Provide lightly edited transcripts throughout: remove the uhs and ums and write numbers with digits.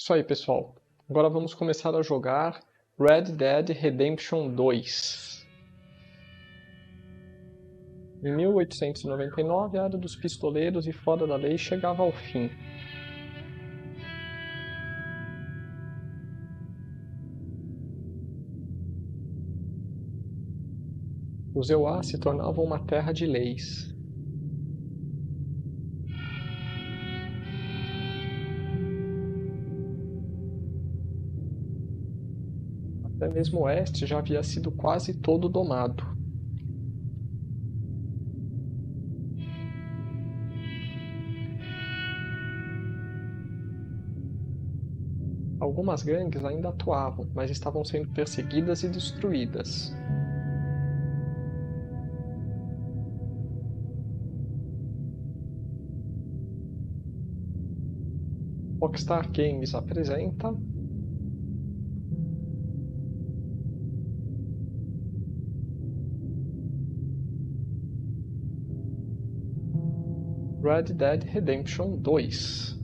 Isso aí, pessoal. Agora vamos começar a jogar Red Dead Redemption 2. Em 1899, a Era dos Pistoleiros e Fora da Lei chegava ao fim. Os EUA se tornavam uma terra de leis. Até mesmo o Oeste já havia sido quase todo domado. Algumas gangues ainda atuavam, mas estavam sendo perseguidas e destruídas. Rockstar Games apresenta Red Dead Redemption 2.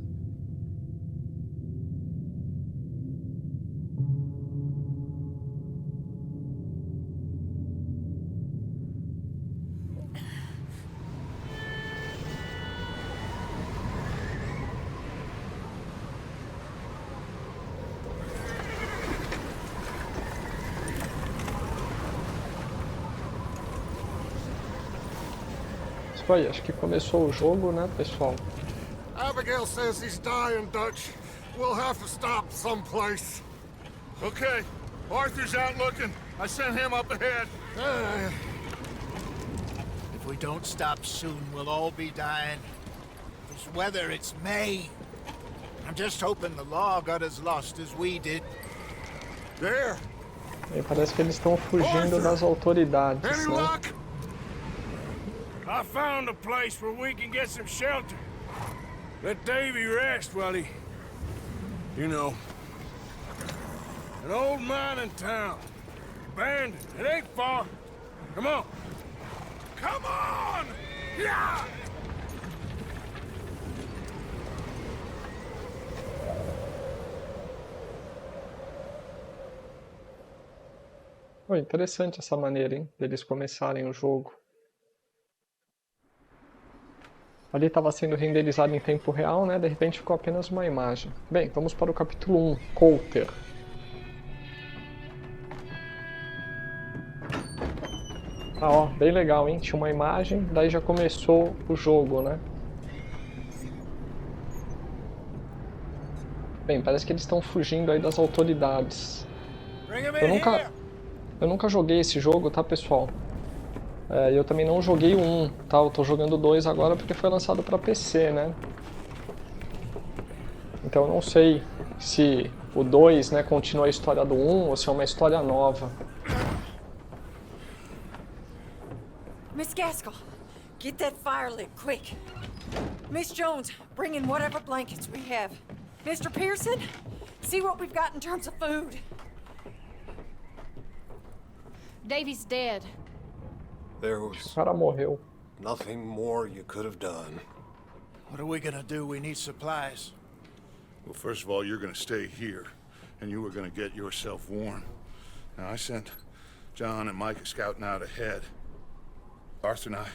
Isso aí, acho que começou o jogo, né, pessoal? Abigail says he's dying, Dutch. We'll have to stop someplace. Okay. Arthur's out looking. I sent him up ahead. If we don't stop soon, we'll all be dying. This weather, it's May. I'm just hoping the law got as lost as we did. There. E parece que eles estão fugindo das autoridades, Any né? luck? I found a place where we can get some shelter. Let Davy rest while he... You know. An old mining town. Abandoned. It ain't far. Come on. Come on! Yeah! Oh, interessante essa maneira, hein, deles começarem o jogo. Ali estava sendo renderizado em tempo real, né? De repente ficou apenas uma imagem. Bem, vamos para o capítulo 1, Coulter. Ah, ó, bem legal, hein? Tinha uma imagem, daí já começou o jogo, né? Bem, parece que eles estão fugindo aí das autoridades. Eu nunca joguei esse jogo, tá, pessoal? Eu também não joguei o 1, tá? Eu tô jogando o 2 agora porque foi lançado para PC, né? Então eu não sei se o 2, né, continua a história do 1 ou se é uma história nova. Miss Gaskell, get that fire lit, quick. Miss Jones, bring in whatever blankets we have. Mr. Pearson, see what we've got in terms of food. Davy's dead. There O was cara morreu. nothing more you could have done. What are we gonna do? We need supplies. Well, first of all, you're gonna stay here, and you were gonna get yourself warm. Now, I sent John and Micah scouting out ahead. Arthur and I,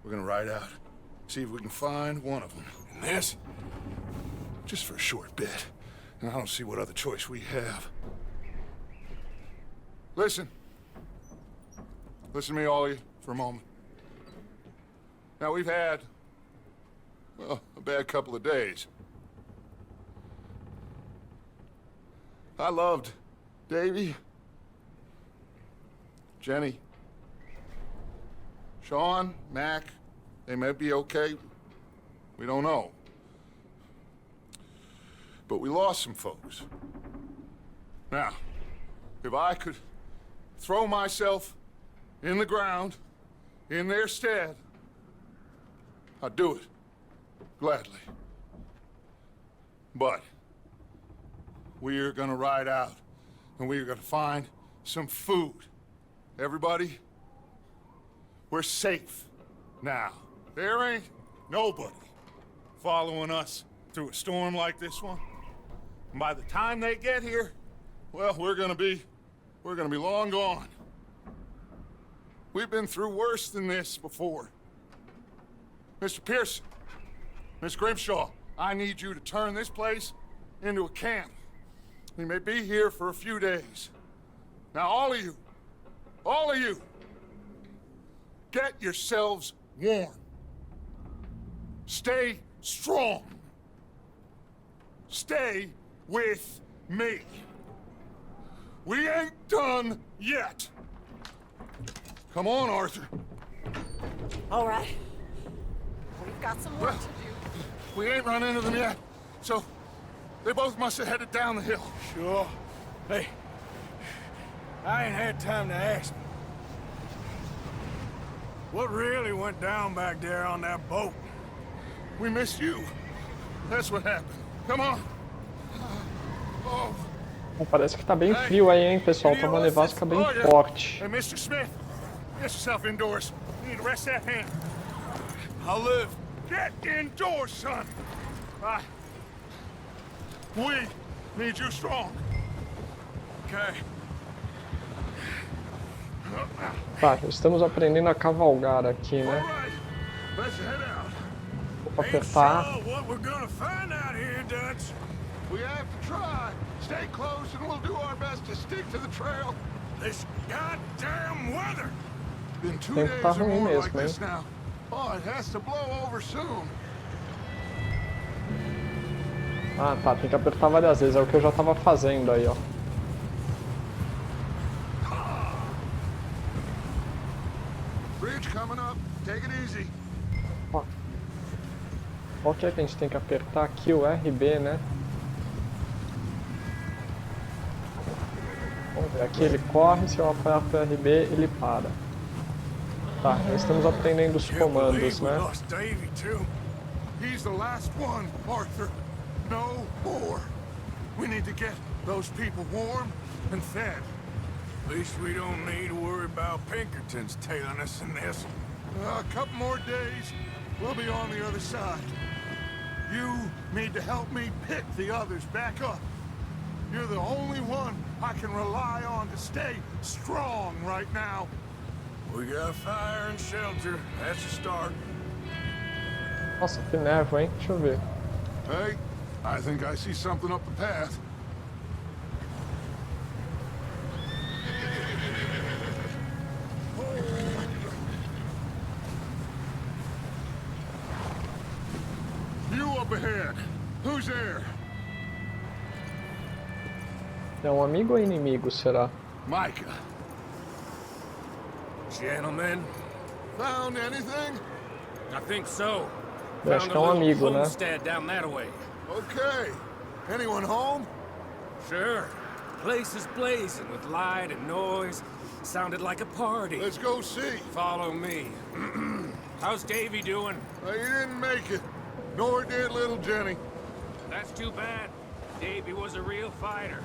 we're gonna ride out, see if we can find one of them. And this? Just for a short bit. And I don't see what other choice we have. Listen. Listen to me, all of you, for a moment. Now, we've had, well, a bad couple of days. I loved Davy, Jenny, Sean, Mac. They may be okay. We don't know. But we lost some folks. Now, if I could throw myself in the ground, in their stead, I'd do it, gladly. But we're gonna ride out, and we're gonna find some food. Everybody, we're safe now. There ain't nobody following us through a storm like this one. And by the time they get here, well, we're gonna be long gone. We've been through worse than this before. Mr. Pearson, Miss Grimshaw, I need you to turn this place into a camp. We may be here for a few days. Now, all of you, get yourselves warm. Stay strong. Stay with me. We ain't done yet. Come on, Arthur. All right. We've got some work to do. We ain't run into them yet, so they both must have headed down the hill. Sure. Hey, I ain't had time to ask. What really went down back there on that boat? We missed you. That's what happened. Come on. Oh. Bom, parece que tá bem frio aí, hein, pessoal? Tá uma nevasca bem forte. Hey, Mr. Smith, get yourself indoors. You need to rest that hand. I'll live. Get indoors, son. We need you strong. Okay. Tá, estamos aprendendo a cavalgar aqui, All né? right, let's head out. Vou apertar. Ain't sure what we're gonna find out here, Dutch. We have to try. Stay close and we'll do our best to stick to the trail. This goddamn weather. Been 2 Tem que days tá or ruim more mesmo, like hein? this now. Oh, it has to blow over soon. Ah, tá, tem que apertar várias vezes, é o que eu já tava fazendo aí, ó. Bridge coming up. Take it easy. Ó. Qual que é que a gente tem que apertar aqui? O RB, né? Vamos ver, aqui ele corre, se eu aperto o RB, ele para. Tá, nós estamos aprendendo os comandos, We né? lost Davy too. He's the last one, Arthur. No more. We need to get those people warm and fed. At least we don't need to worry about Pinkertons tailing us in this. A couple more days, we'll be on the other side. You need to help me pick the others back up. You're the only one I can rely on to stay strong right now. We got fire and shelter. That's a start. Nossa, que névoa, hein? Deixa eu ver. Hey, I think I see something up the path. You up ahead. Who's there? É um amigo ou inimigo, será? Micah. Gentlemen, Found anything? I think so. Eu acho que é um amigo, né? Homestead down that way. Okay. Anyone home? Sure. Place is blazing with light and noise. Sounded like a party. Let's go see. Follow me. How's Davy doing? He didn't make it. Nor did little Jenny. That's too bad. Davy was a real fighter.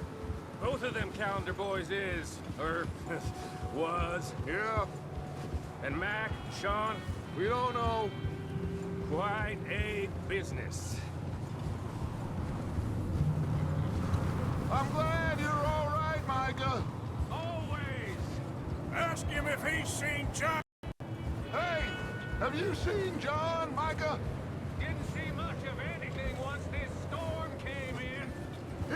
Both of them calendar boys is, or was. Yeah, And Mac, Sean, we don't know. quite a business. I'm glad you're all right, Micah. Always. Ask him if he's seen John. Hey, have you seen John, Micah? Didn't see much of anything once this storm came in.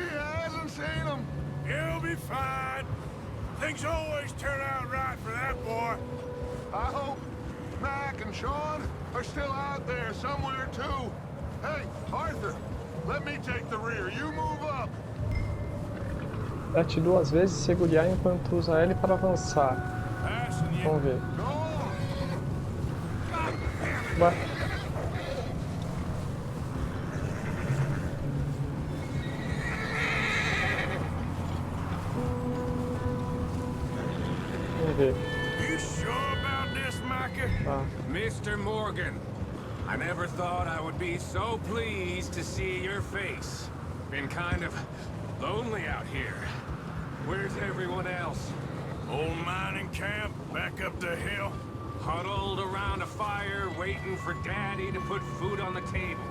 He hasn't seen him. He'll be fine. Things always turn out right for that boy. I hope Mac and Sean are still out there somewhere, too. Hey, Arthur, let me take the rear. You move up. Aperte duas vezes e segurar enquanto usa L para avançar. Passing you. Vamos ver. Go on. Ué. Vamos ver. You sure about this, Micah? Tá. Mr. Morgan, I never thought I would be so pleased to see your face. Been kind of lonely out here. Where's everyone else? Old mining camp, back up the hill. Huddled around a fire, waiting for Daddy to put food on the table.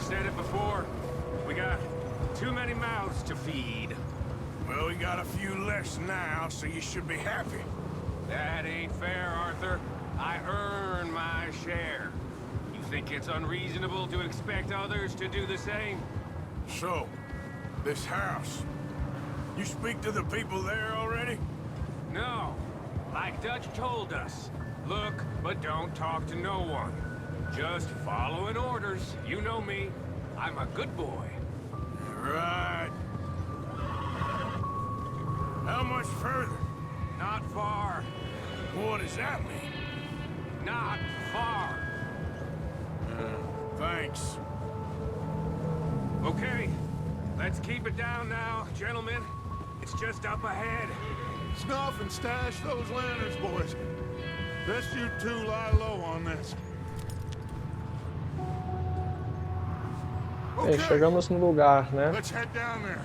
Said it before, we got Too many mouths to feed. Well, we got a few less now, so you should be happy. That ain't fair, Arthur. I earn my share. You think it's unreasonable to expect others to do the same? So, this house. You speak to the people there already? No. Like Dutch told us. Look, but don't talk to no one. Just following orders. You know me. I'm a good boy. Right. How much further? Not far. What does that mean? Not far. Thanks. Okay, let's keep it down now, gentlemen. It's just up ahead. Snuff and stash those lanterns, boys. Best you two lie low on this. Bem, chegamos no lugar, né? Let's head down there.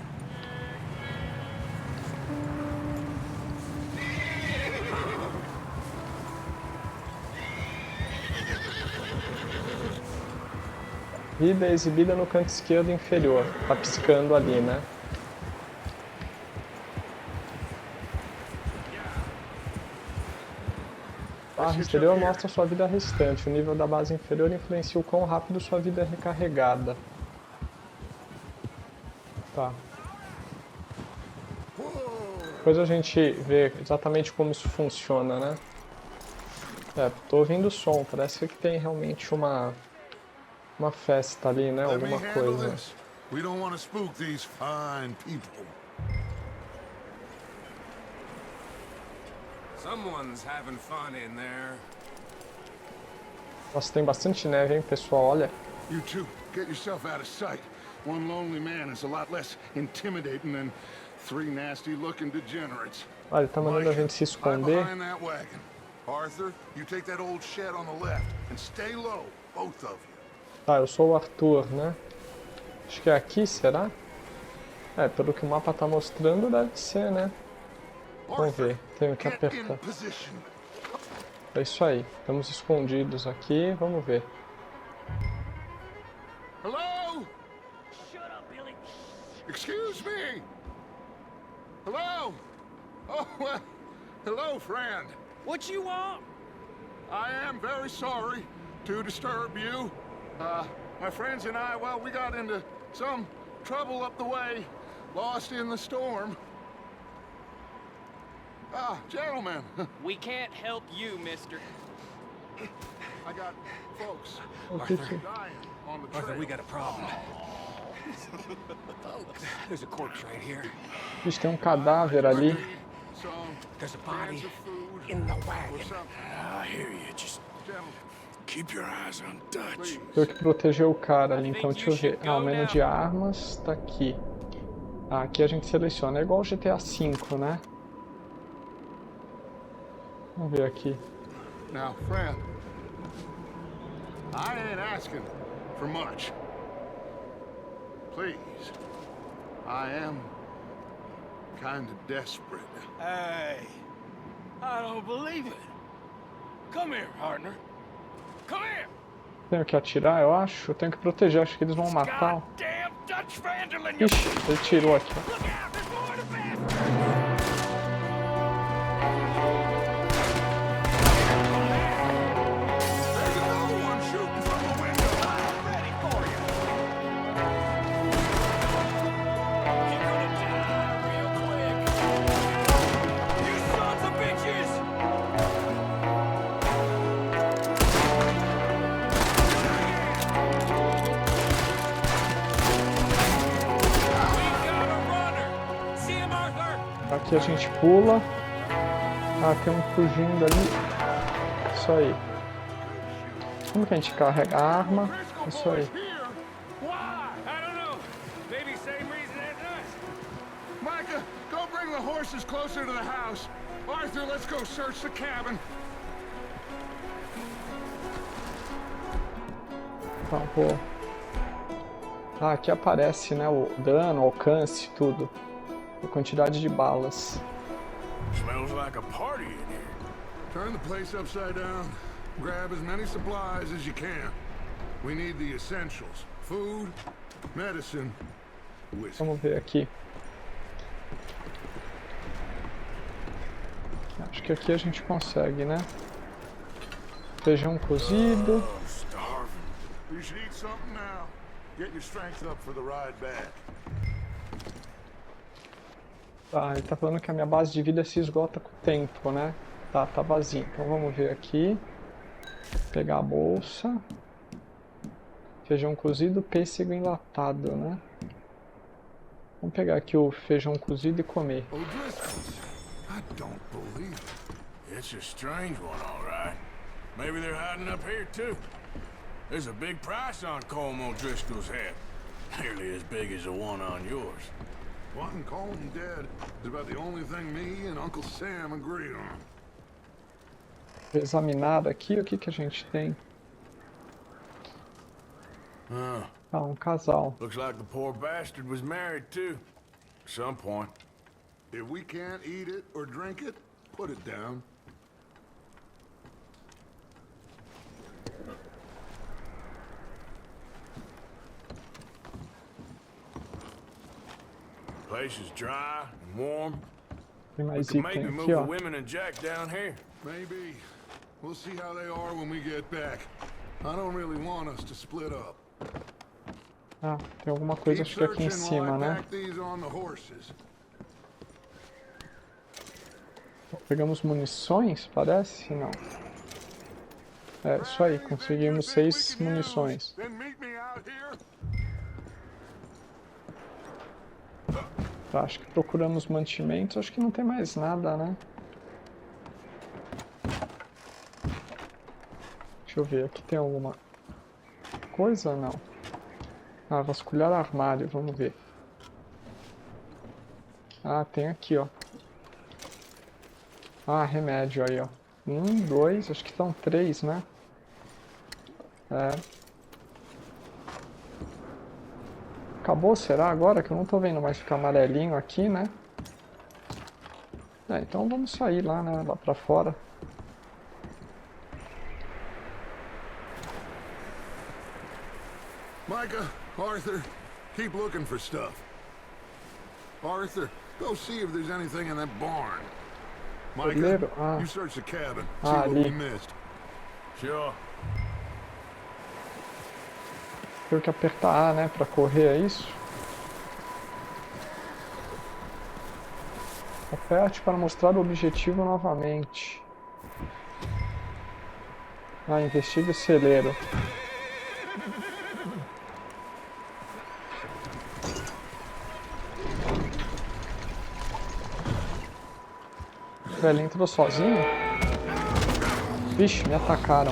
Vida é exibida no canto esquerdo inferior. Tá piscando ali, né? A barra exterior mostra sua vida restante. O nível da base inferior influencia o quão rápido sua vida é recarregada. Tá. Depois a gente vê exatamente como isso funciona, né? Tô ouvindo o som. Parece que tem realmente uma festa ali, né? Alguma coisa. We don't want to spook these fine people. Someone's having fun in there. Nossa, tem bastante neve, hein, pessoal? Olha. You two, get yourself out of sight. One lonely man is a lot less intimidating than three nasty-looking degenerates. Olha, ele tá mandando a gente se esconder. Arthur, you take that old shed on the left and stay low, both of you. Tá, eu sou o Arthur, né? Acho que é aqui, será? Pelo que o mapa tá mostrando, deve ser, né? Vamos ver, tenho que apertar. É isso aí, estamos escondidos aqui, vamos ver. Hello? Shut up, Billy. Excuse me. Hello? Oh, well, hello, friend. What you want? I am very sorry to disturb you. My friends and I, well, we got into some trouble up the way, lost in the storm. Gentlemen. We can't help you, mister. I got folks Arthur, dying on the trail. Arthur, we got a problem. There's a corpse right here. Vixe, tem um cadáver ali. There's a body in the wagon. I hear you. Just keep your eyes on Dutch. Tenho que proteger o cara ali, então deixa eu ver. O menu de armas tá aqui. Aqui a gente seleciona. É igual o GTA V, né? Vamos ver aqui. Now, friend, I ain't asking for much. Please, I am kind of desperate. Hey, I don't believe it. Come here, partner. Come here. Tenho que atirar, eu acho. Eu tenho que proteger, acho que eles vão matar. Ixi, ele tirou aqui. Aqui a gente pula. Tem um fugindo ali. Isso aí. Como que a gente carrega a arma? Isso aí. Micah, go bring the horses closer to the house. Arthur, let's go search the cabin. Tá, vou. Aqui aparece, né, o dano, alcance, tudo. A quantidade de balas. Smells like a party in here. Turn the place upside down. Grab as many supplies as you can. We need the essentials. Food, medicine, Vamos ver aqui. Acho que aqui a gente consegue, né? Feijão cozido. You should eat something now. Get your strength up for the ride back. Tá, ele tá falando que a minha base de vida se esgota com o tempo, né? Tá vazio. Então vamos ver aqui. Pegar a bolsa. Feijão cozido, pêssego enlatado, né? Vamos pegar aqui o feijão cozido e comer. I don't believe it. It's a strange one, all right. Maybe they're hiding up here, too. There's a big price on Colm O'Driscoll's head. Nearly as big as the one on yours. Wanting Colm dead is about the only thing me and Uncle Sam agree on. Vou examinar aqui o que a gente tem. Ah, um casal. Looks like the poor bastard was married, too. At some point. If we can't eat it or drink it, put it down. Place is dry and warm. Tem We mais could maybe item move aqui, the ó. women and Jack down here. Maybe. We'll see how they are when we get back. I don't really want us to split up. Ah, tem alguma coisa acho que aqui em cima, né? Pegamos munições, parece? Não. É, isso aí, conseguimos 6 munições. Tá, acho que procuramos mantimentos, acho que não tem mais nada, né? Deixa eu ver, aqui tem alguma coisa? Não. Ah, vasculhar armário, vamos ver. Ah, tem aqui, ó. Ah, remédio aí, ó. 1, 2, acho que são 3, né? É. Acabou, será agora? Que eu não tô vendo mais ficar amarelinho aqui, né? É, então vamos sair lá, né? Lá pra fora. Micah, Arthur, keep looking for stuff. Arthur, go see if there's anything in that barn. Micah, you search the cabin. See what we missed. Sure. Tenho que apertar A, né, pra correr, é isso? Aperte para mostrar o objetivo novamente. Ah, investigue o celeiro. Ele entrou sozinho? Vixe, me atacaram.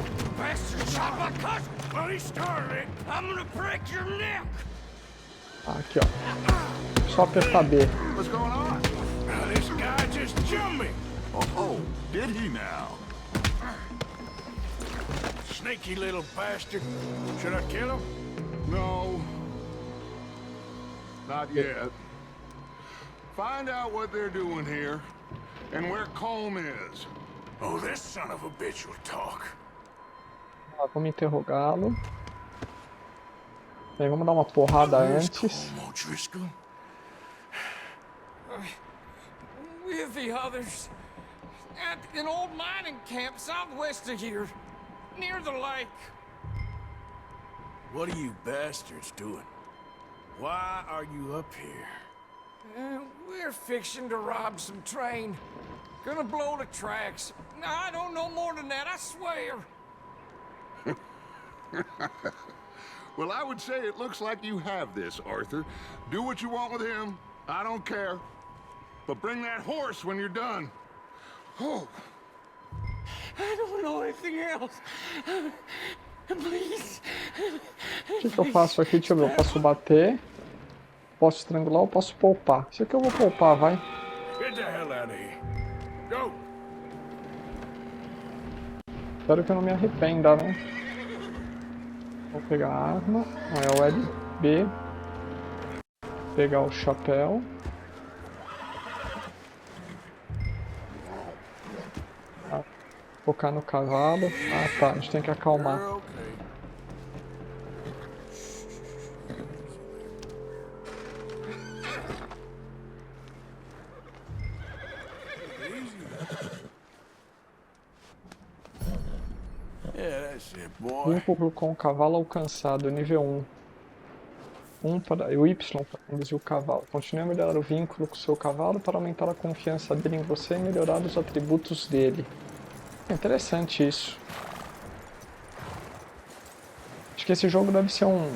Aqui, ó. Só apertar B. Oh, did he now? Sneaky little bastard. Should I kill him? No. Not yet. Find out what they're doing here. And where Colm is. Oh, this son of a bitch will talk. Vamos interrogá-lo. Aí vamos dar uma porrada antes. With the others. At an old mining camp southwest of here. Near the lake. What are you bastards doing? Why are you up here? We're fixing to rob some train. Gonna blow the tracks. I don't know more than that, I swear. Well, I would say it looks like you have this, Arthur. Do what you want with him. I don't care. But bring that horse when you're done. Oh. I don't know anything else. Please. O que eu faço aqui? Deixa eu ver. Eu posso bater. Posso estrangular ou posso poupar? Isso aqui eu vou poupar, vai. Get the hell out of here. Go. Espero que eu não me arrependa, né? Vou pegar a arma. É o LB. Pegar o chapéu. Ah, focar no cavalo. Ah tá, a gente tem que acalmar. it, boy. Vínculo com o cavalo alcançado, nível 1. O Y para conduzir o cavalo. Continue a melhorar o vínculo com o seu cavalo para aumentar a confiança dele em você e melhorar os atributos dele. Interessante isso. Acho que esse jogo deve ser um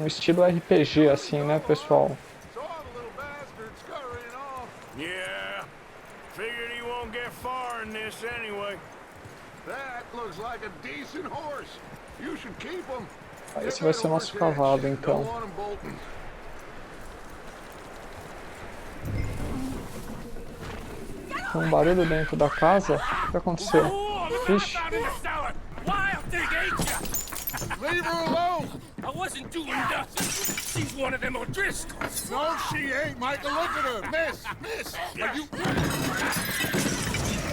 estilo RPG assim, né, pessoal? Saw the little bastard scurrying off. Yeah. Figured he won't get far in this anyway. That looks like a decent horse. You should keep him. Esse vai ser o nosso cavalo, então. Don't want him bolting. Tem um barulho dentro da casa. O que aconteceu? Vixe. Leave her alone. I wasn't doing nothing. She's one of them O'Driscolls. No, she ain't, Michael. Look at her. Miss. Are you...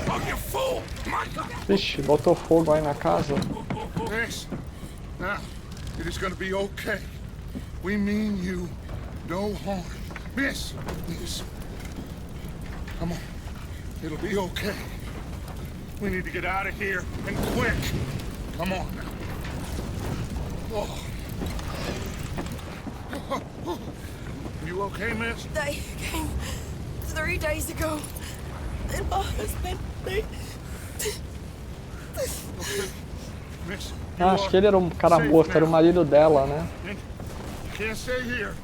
Oh, you fool! Michael! Vixe, botou fogo aí na casa. Miss. Now, it is gonna be okay. We mean you no harm. Miss. Come on. It'll be okay. We need to get out of here, and quick. Come on now. Oh. You okay, miss? They came 3 days ago. And my husband, Miss. Ah, acho que ele era um cara morto, era o marido dela, né? Can't stay here.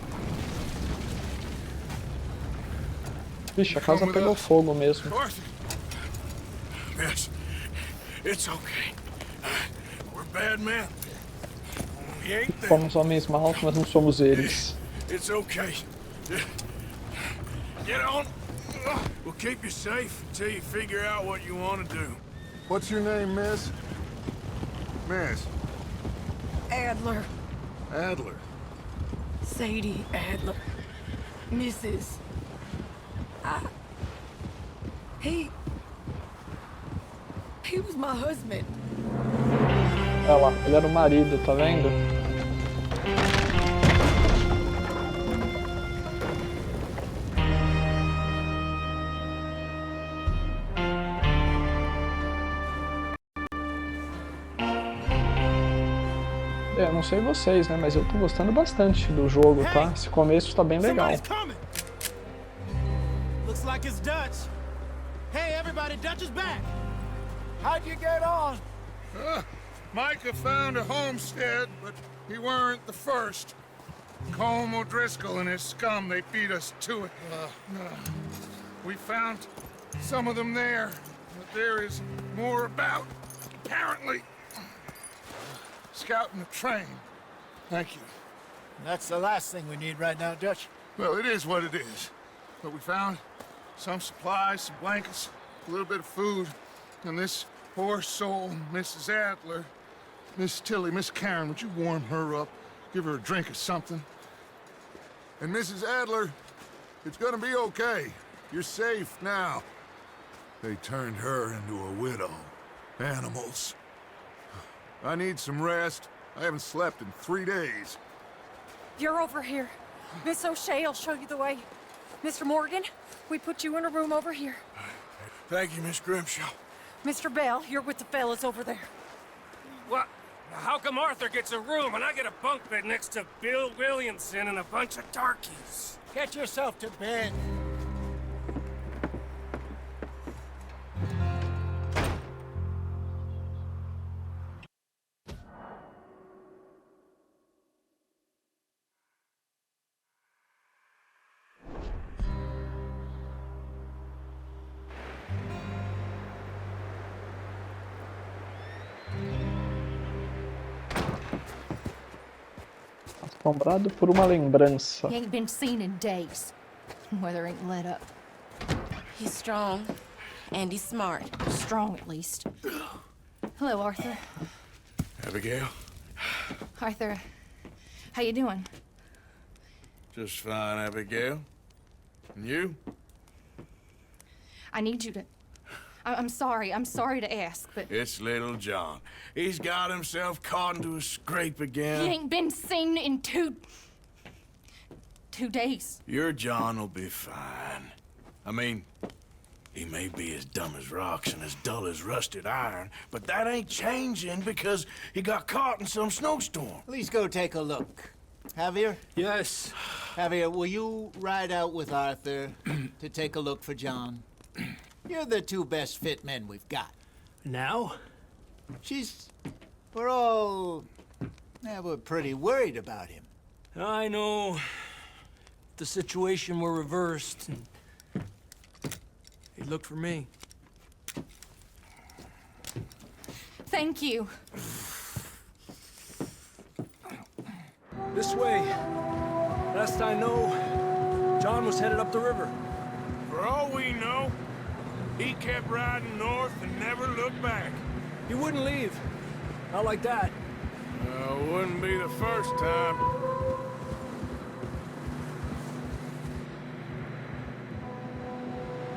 Vixe, a casa pegou fogo mesmo. Arthur. Miss, it's okay. We're bad men. We ain't them. Somos homens maus, mas não somos eles. It's okay. Get on. We'll keep you safe until you figure out what you want to do. What's your name, miss? Miss. Adler, Adler. Sadie Adler, Mrs. He was my husband. Olha lá, ele era o marido, tá vendo? Eu não sei vocês, né? Mas eu tô gostando bastante do jogo, tá? Esse começo tá bem legal. Looks like it's Dutch. Hey, everybody, Dutch is back. How'd you get on? Micah found a homestead, but he weren't the first. Colm O'Driscoll and his scum, they beat us to it. We found some of them there, but there is more about, apparently. Scouting the train. Thank you. That's the last thing we need right now, Dutch. Well, it is what it is. But we found some supplies, some blankets, a little bit of food, and this poor soul, Mrs. Adler, Miss Tilly, Miss Karen, would you warm her up? Give her a drink or something? And Mrs. Adler, it's gonna be okay. You're safe now. They turned her into a widow. Animals. I need some rest. I haven't slept in 3 days. You're over here. Miss O'Shea will show you the way. Mr. Morgan, we put you in a room over here. Thank you, Miss Grimshaw. Mr. Bell, you're with the fellas over there. What? How come Arthur gets a room and I get a bunk bed next to Bill Williamson and a bunch of darkies? Get yourself to bed. Assombrado por uma lembrança. He ain't been seen in days. Weather ain't let up. He's strong, and he's smart. Strong, at least. Hello, Arthur. Abigail? Arthur, how you doing? Just fine, Abigail. And you? I need you to... I'm sorry to ask, but... It's little John. He's got himself caught into a scrape He again. ain't been seen in 2 days. Your John will be fine. I mean, He may be as dumb as rocks and as dull as rusted iron, but that ain't changing because he got caught in some snowstorm. Please go take a look. Javier? Yes. Javier, will you ride out with Arthur to take a look for John? You're the two best fit men we've got. Now? We're all... Yeah, we're pretty worried about him. I know. If the situation were reversed, he'd look for me. Thank you. This way. Last I know, John was headed up the river. For all we know, he kept riding north and never looked back. He wouldn't leave. Not like that. Wouldn't be the first time.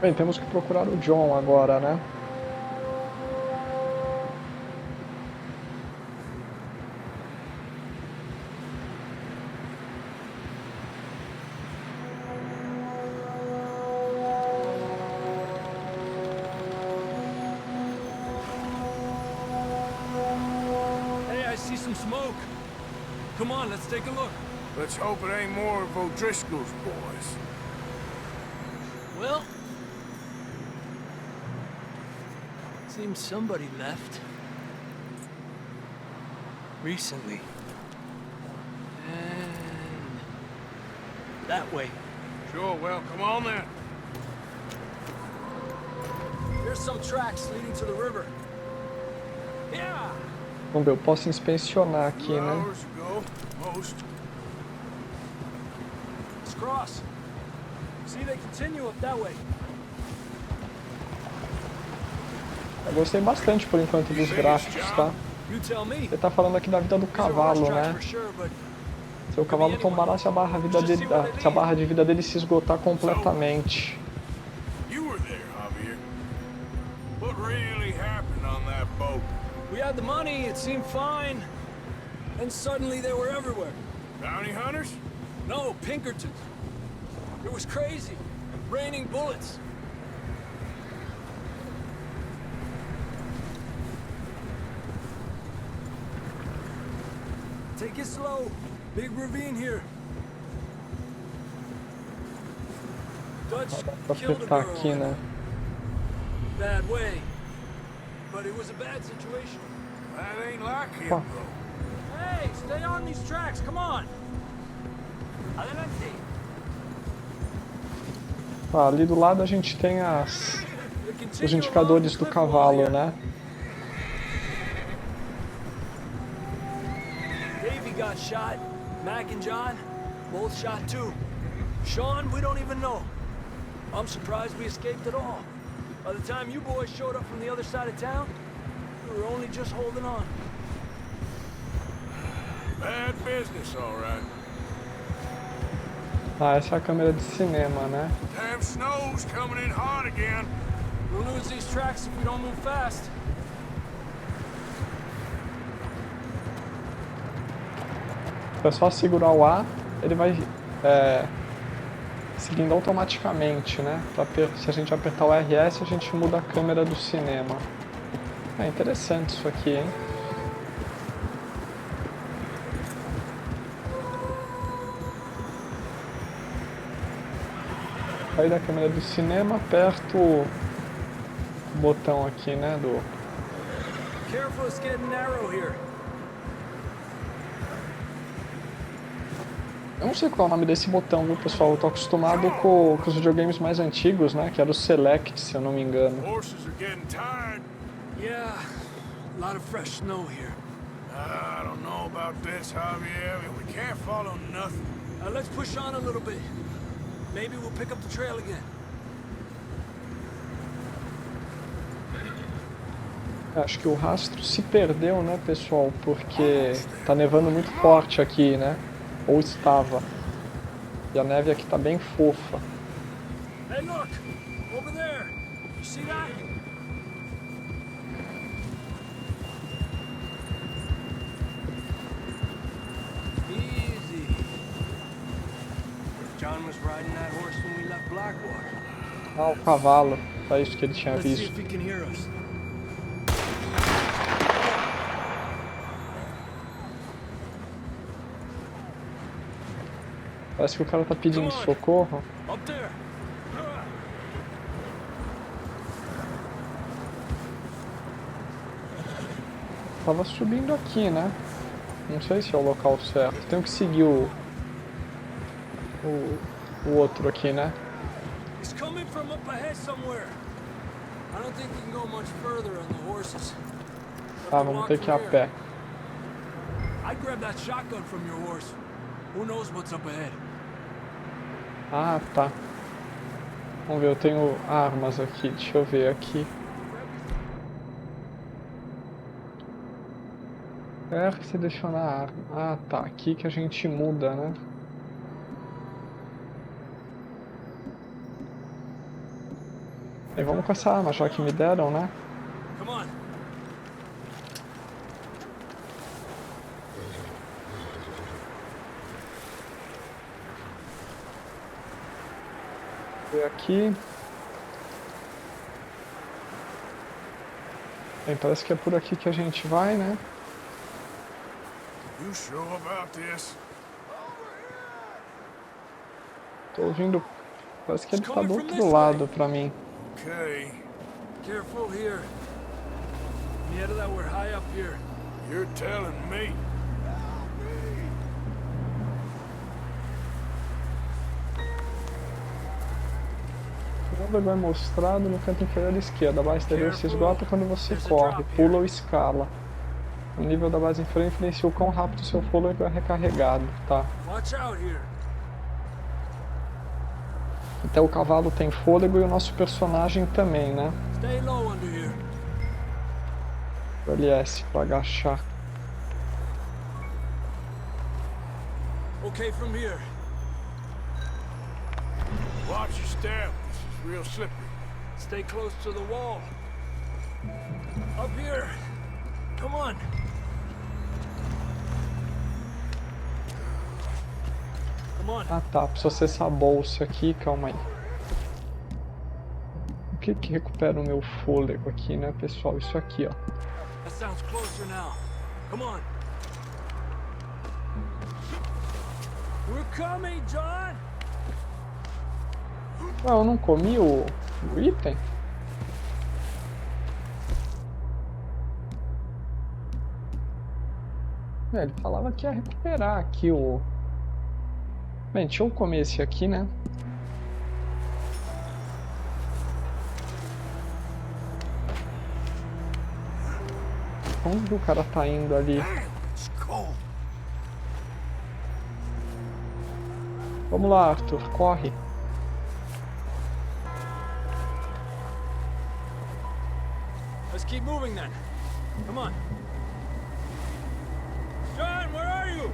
Bem, temos que procurar o John agora, né? Some smoke. Come on, let's take a look. Let's hope it ain't more of O'Driscoll's boys. Well, seems somebody left. Recently. And that way. Sure, well, come on then. There's some tracks leading to the river. Yeah! Vamos ver, eu posso inspecionar aqui, né? Hours ago, most. Let's cross. See, they continue up that way. Eu gostei bastante, por enquanto, dos gráficos, tá? You tell me. Ele tá falando aqui da vida do cavalo, né? Se o cavalo tombará, se a barra de vida dele se esgotar completamente. You were there, Javier. What really happened on that boat? We had the money, it seemed fine. Then suddenly they were everywhere. Bounty hunters? No, Pinkertons. It was crazy. Raining bullets. Take it slow. Big ravine here. Dutch killed a girl. Aqui, né? Bad way. But it was a bad situation. That ain't like him, though. Hey, stay on these tracks, come on. Adelante. Ali do lado a gente tem os indicadores do cavalo, né? Davey got shot. Mac and John, both shot too. Sean, we don't even know. I'm surprised we escaped at all. By the time you boys showed up from the other side of town, we were only just holding on. Bad business, all right. Ah, essa é a câmera de cinema, né? Damn snow's coming in hard again. We'll lose these tracks if we don't move fast. É só segurar o A, ele vai seguindo automaticamente, né? Se a gente apertar o RS, a gente muda a câmera do cinema. É interessante isso aqui, hein? Aí da câmera do cinema, aperto o botão aqui, né? Careful, it's getting narrow here. Eu não sei qual é o nome desse botão, viu, pessoal? Eu tô acostumado com os videogames mais antigos, né? Que era o Select, se eu não me engano. Horses are getting tired. Yeah, a lot of fresh snow here. I don't know about this, Javier. We can't follow nothing. Let's push on a little bit. Maybe we'll pick up the trail again. Acho que o rastro se perdeu, né, pessoal? Porque tá nevando muito forte aqui, né? Ou estava. E a neve aqui tá bem fofa. Hey, look! Over there! You see that? Easy. John was riding that horse when we left Blackwater. Ah, o cavalo. Era isso que ele tinha Let's see visto. if he can hear us. Parece que o cara tá pedindo socorro. Up there. Tava subindo aqui, né? Não sei se é o local certo. Tenho que seguir o outro aqui, né? He's coming from up ahead somewhere. I don't think we can go much further on the horses. Ah, vamos ter que ir a pé. I'd grab that shotgun from your horse. Who knows what's up ahead? Ah, tá. Vamos ver, eu tenho armas aqui. Deixa eu ver aqui. Selecionar a arma. Ah, tá. Aqui que a gente muda, né? E vamos com essa arma, já que me deram, né? Come on. E aqui. Bem, parece que é por aqui que a gente vai, né? You sure about this? Tô ouvindo. Parece que ele tá do outro lado pra mim. Okay. Careful here. Mierda, we're high up here. You're telling me. O número é mostrado no canto inferior à esquerda. A base exterior se esgota quando você corre, pula ou escala. O nível da base inferior influencia o quão rápido seu fôlego é recarregado, tá? Watch out here. Até o cavalo tem fôlego e o nosso personagem também, né? Stay low under here. O LS para agachar. Okay, from here. Watch your step. This is real slippery. Stay close to the wall. Up here. Come on. Come on. Ah tá, preciso acessar a bolsa aqui, calma aí. O que que recupera o meu fôlego aqui, né, pessoal? Isso aqui, ó. That sounds closer now. Come on. We're coming, John. Ah, eu não comi o item? Ele falava que ia recuperar aqui o... Bem, deixa eu comer esse aqui, né? Onde o cara tá indo ali? Vamos lá, Arthur, corre. Let's keep moving then. Come on. John, where are you?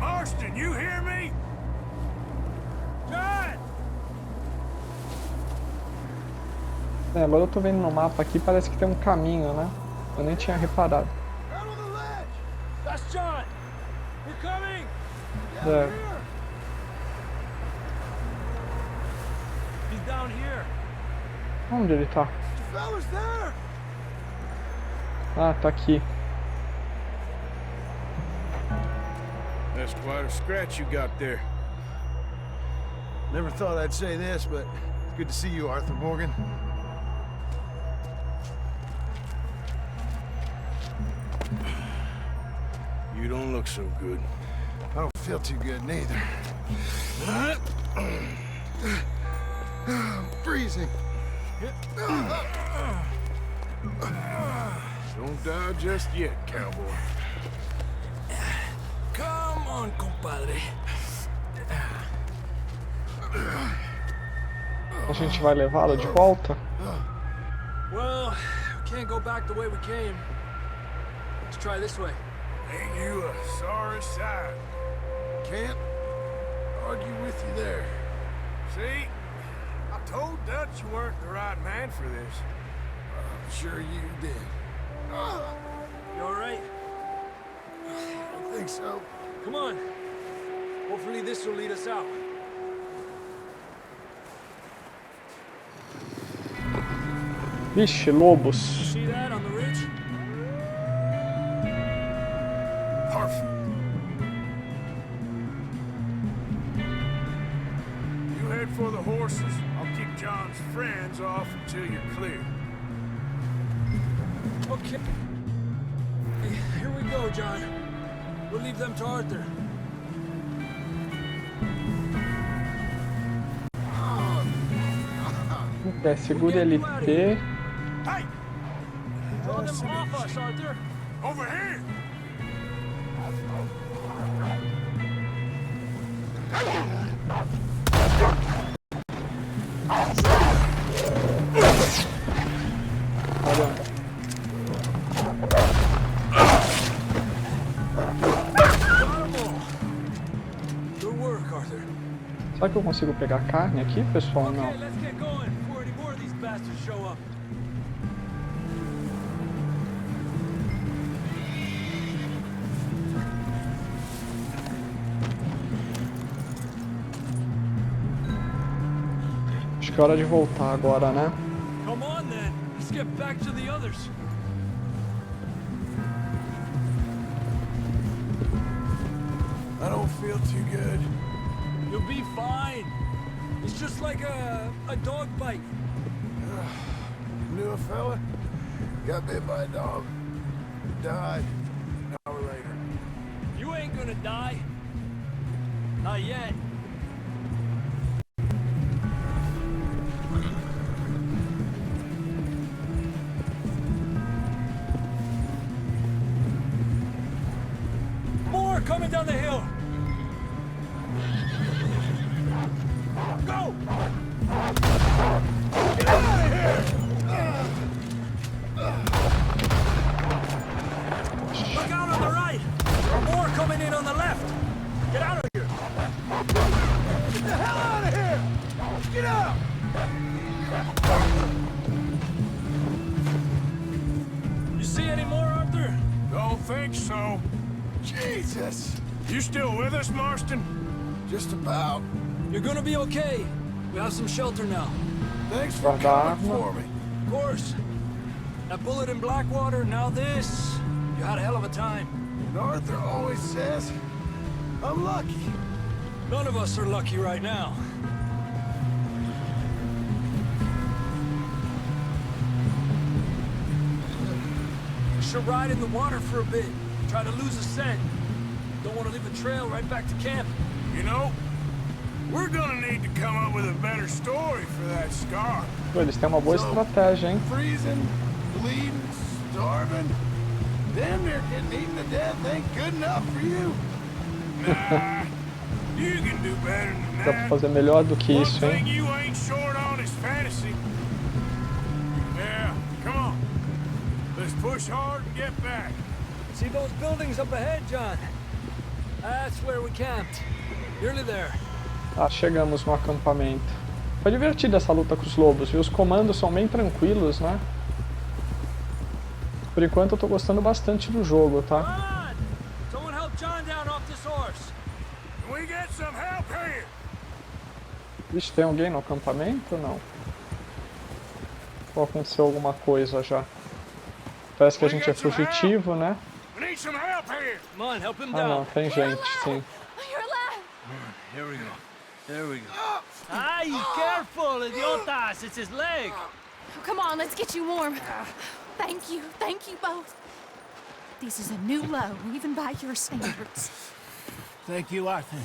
Austin, you hear me? John! É, agora eu tô vendo no mapa aqui, parece que tem um caminho, né? Eu nem tinha reparado. Out on the ledge. That's John! We're coming! É. He's down here. Onde ele tá? Fellas there. Ah, tá aqui. That's quite a scratch you got there. Never thought I'd say this, but it's good to see you, Arthur Morgan. You don't look so good. I don't feel too good neither. I'm freezing. Don't die just yet, cowboy. Come on, compadre. A gente vai levá-lo de volta? Well, we can't go back the way we came. Let's try this way. Ain't you a sorry sight? Can't argue with you there. See? I told Dutch you weren't the right man for this. I'm sure you did. You alright? I think so. Come on. Hopefully this will lead us out. Vixe, lobos. See that on the ridge? Perfect. You head for the horses. I'll keep John's friends off until you're clear. Okay. Here we go, John. We'll leave them to Arthur. Segura LT. Hey! Draw them off us, Arthur. Over here! Caramba. Good work, Arthur. Será que eu consigo pegar carne aqui, pessoal? Não. Okay, let's get going before any more of these bastards show up. Acho que é hora de voltar agora, né? Come on then. Let's get back to the others. I don't feel too good. You'll be fine. It's just like a dog bite. Knew a fella? Got bit by a dog. Died. An hour later. You ain't gonna die. Not yet. More coming down the hill. Go! Get out of here! Look out on the right! There are more coming in on the left! Get out of here! Get the hell out of here! Get out! You see any more, Arthur? Don't think so. Jesus! You still with us, Marston? Just about. You're gonna be okay. We have some shelter now. Thanks for coming Guarda-arma. for me. Of course. That bullet in Blackwater, now this. You had a hell of a time. And Arthur always says, I'm lucky. None of us are lucky right now. We should ride in the water for a bit. Try to lose a scent. Don't want to leave a trail right back to camp. You know, we're gonna need to come up with a better story for that scar. Pô, eles têm uma boa estratégia, hein? Freezing, bleeding, starving, damn near getting eaten to death ain't good enough for you. Nah, you can do better than Dá pra that. fazer melhor do que One isso, thing hein? you ain't short on is fantasy. Yeah, come on. Let's push hard and get back. See those buildings up ahead, John? That's where we camped. Nearly there. Ah, chegamos no acampamento. Foi divertida essa luta com os lobos, viu? Os comandos são bem tranquilos, né? Por enquanto eu tô gostando bastante do jogo, tá? Come on! Someone help John down off this horse. Can we get some help here? Vixe, tem alguém no acampamento ou não? Ou aconteceu alguma coisa já? Parece que a gente é fugitivo, né? We need some help here. Come on, help him Ah down. não, tem gente, sim. You're alive! Here we go. There we go. Ay, careful, idiotas! It's his leg. Come on, let's get you warm. Thank you both. This is a new low, even by your standards. Thank you, Arthur.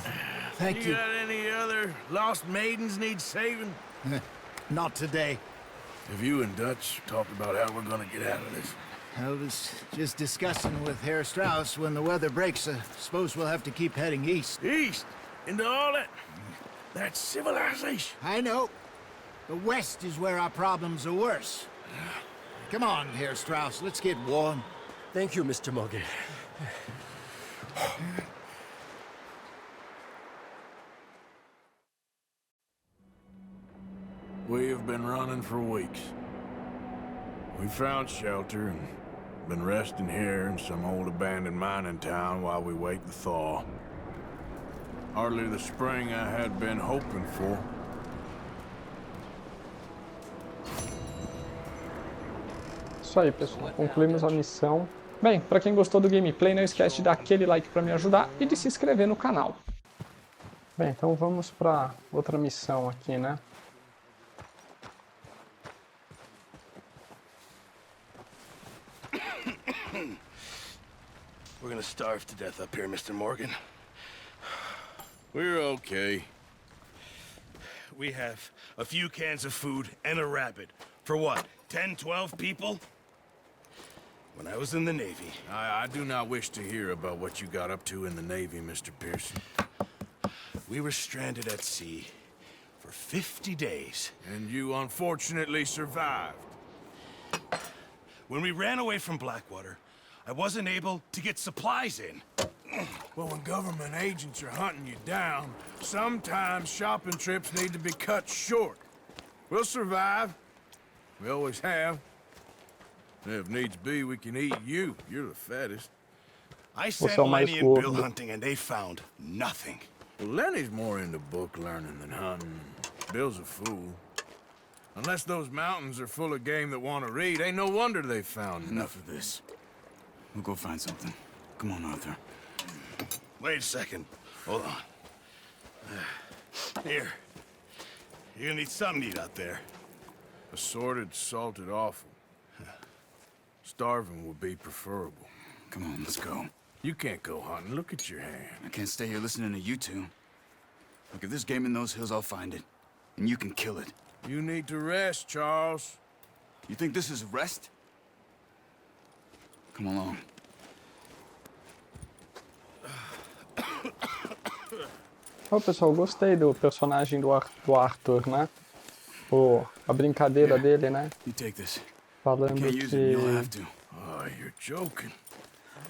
Thank you. Got any other lost maidens need saving? Not today. Have you and Dutch talked about how we're gonna get out of this? I was just discussing with Herr Strauss when the weather breaks. I suppose we'll have to keep heading east. East? Into all that... That's civilization. I know. The west is where our problems are worse. Come on, Herr Strauss, let's get warm. Thank you, Mr. Morgan. We have been running for weeks. We found shelter and been resting here in some old abandoned mining town while we wait the thaw. Hardly the spring I had been hoping for. Isso aí, pessoal. Concluímos a missão. Bem, para quem gostou do gameplay, não esquece de dar aquele like para me ajudar e de se inscrever no canal. Bem, então vamos para outra missão aqui, né? We're gonna starve to death up here, Mr. Morgan. We're okay. We have a few cans of food and a rabbit. For what, 10, 12 people? When I was in the Navy... I do not wish to hear about what you got up to in the Navy, Mr. Pearson. We were stranded at sea for 50 days. And you unfortunately survived. When we ran away from Blackwater, I wasn't able to get supplies in. Well, when government agents are hunting you down, sometimes shopping trips need to be cut short. We'll survive. We always have. And if needs be, we can eat you. You're the fattest. I sent Você é o mais Lenny and Bill gordo. hunting, and they found nothing. Well, Lenny's more into book learning than hunting. Bill's a fool. Unless those mountains are full of game that want to read, ain't no wonder they found Enough of this. We'll go find something. Come on, Arthur. Wait a second. Hold on. Here. You're gonna need something to eat out there. Assorted, salted offal. Starving would be preferable. Come on, let's go. You can't go hunting. Look at your hand. I can't stay here listening to you two. Look, if there's game in those hills, I'll find it. And you can kill it. You need to rest, Charles. You think this is rest? Come along. Ô, pessoal, gostei do personagem do Arthur, né? A brincadeira dele, né? You take this. Falando Can't use it, you'll have que... to. Oh, you're joking.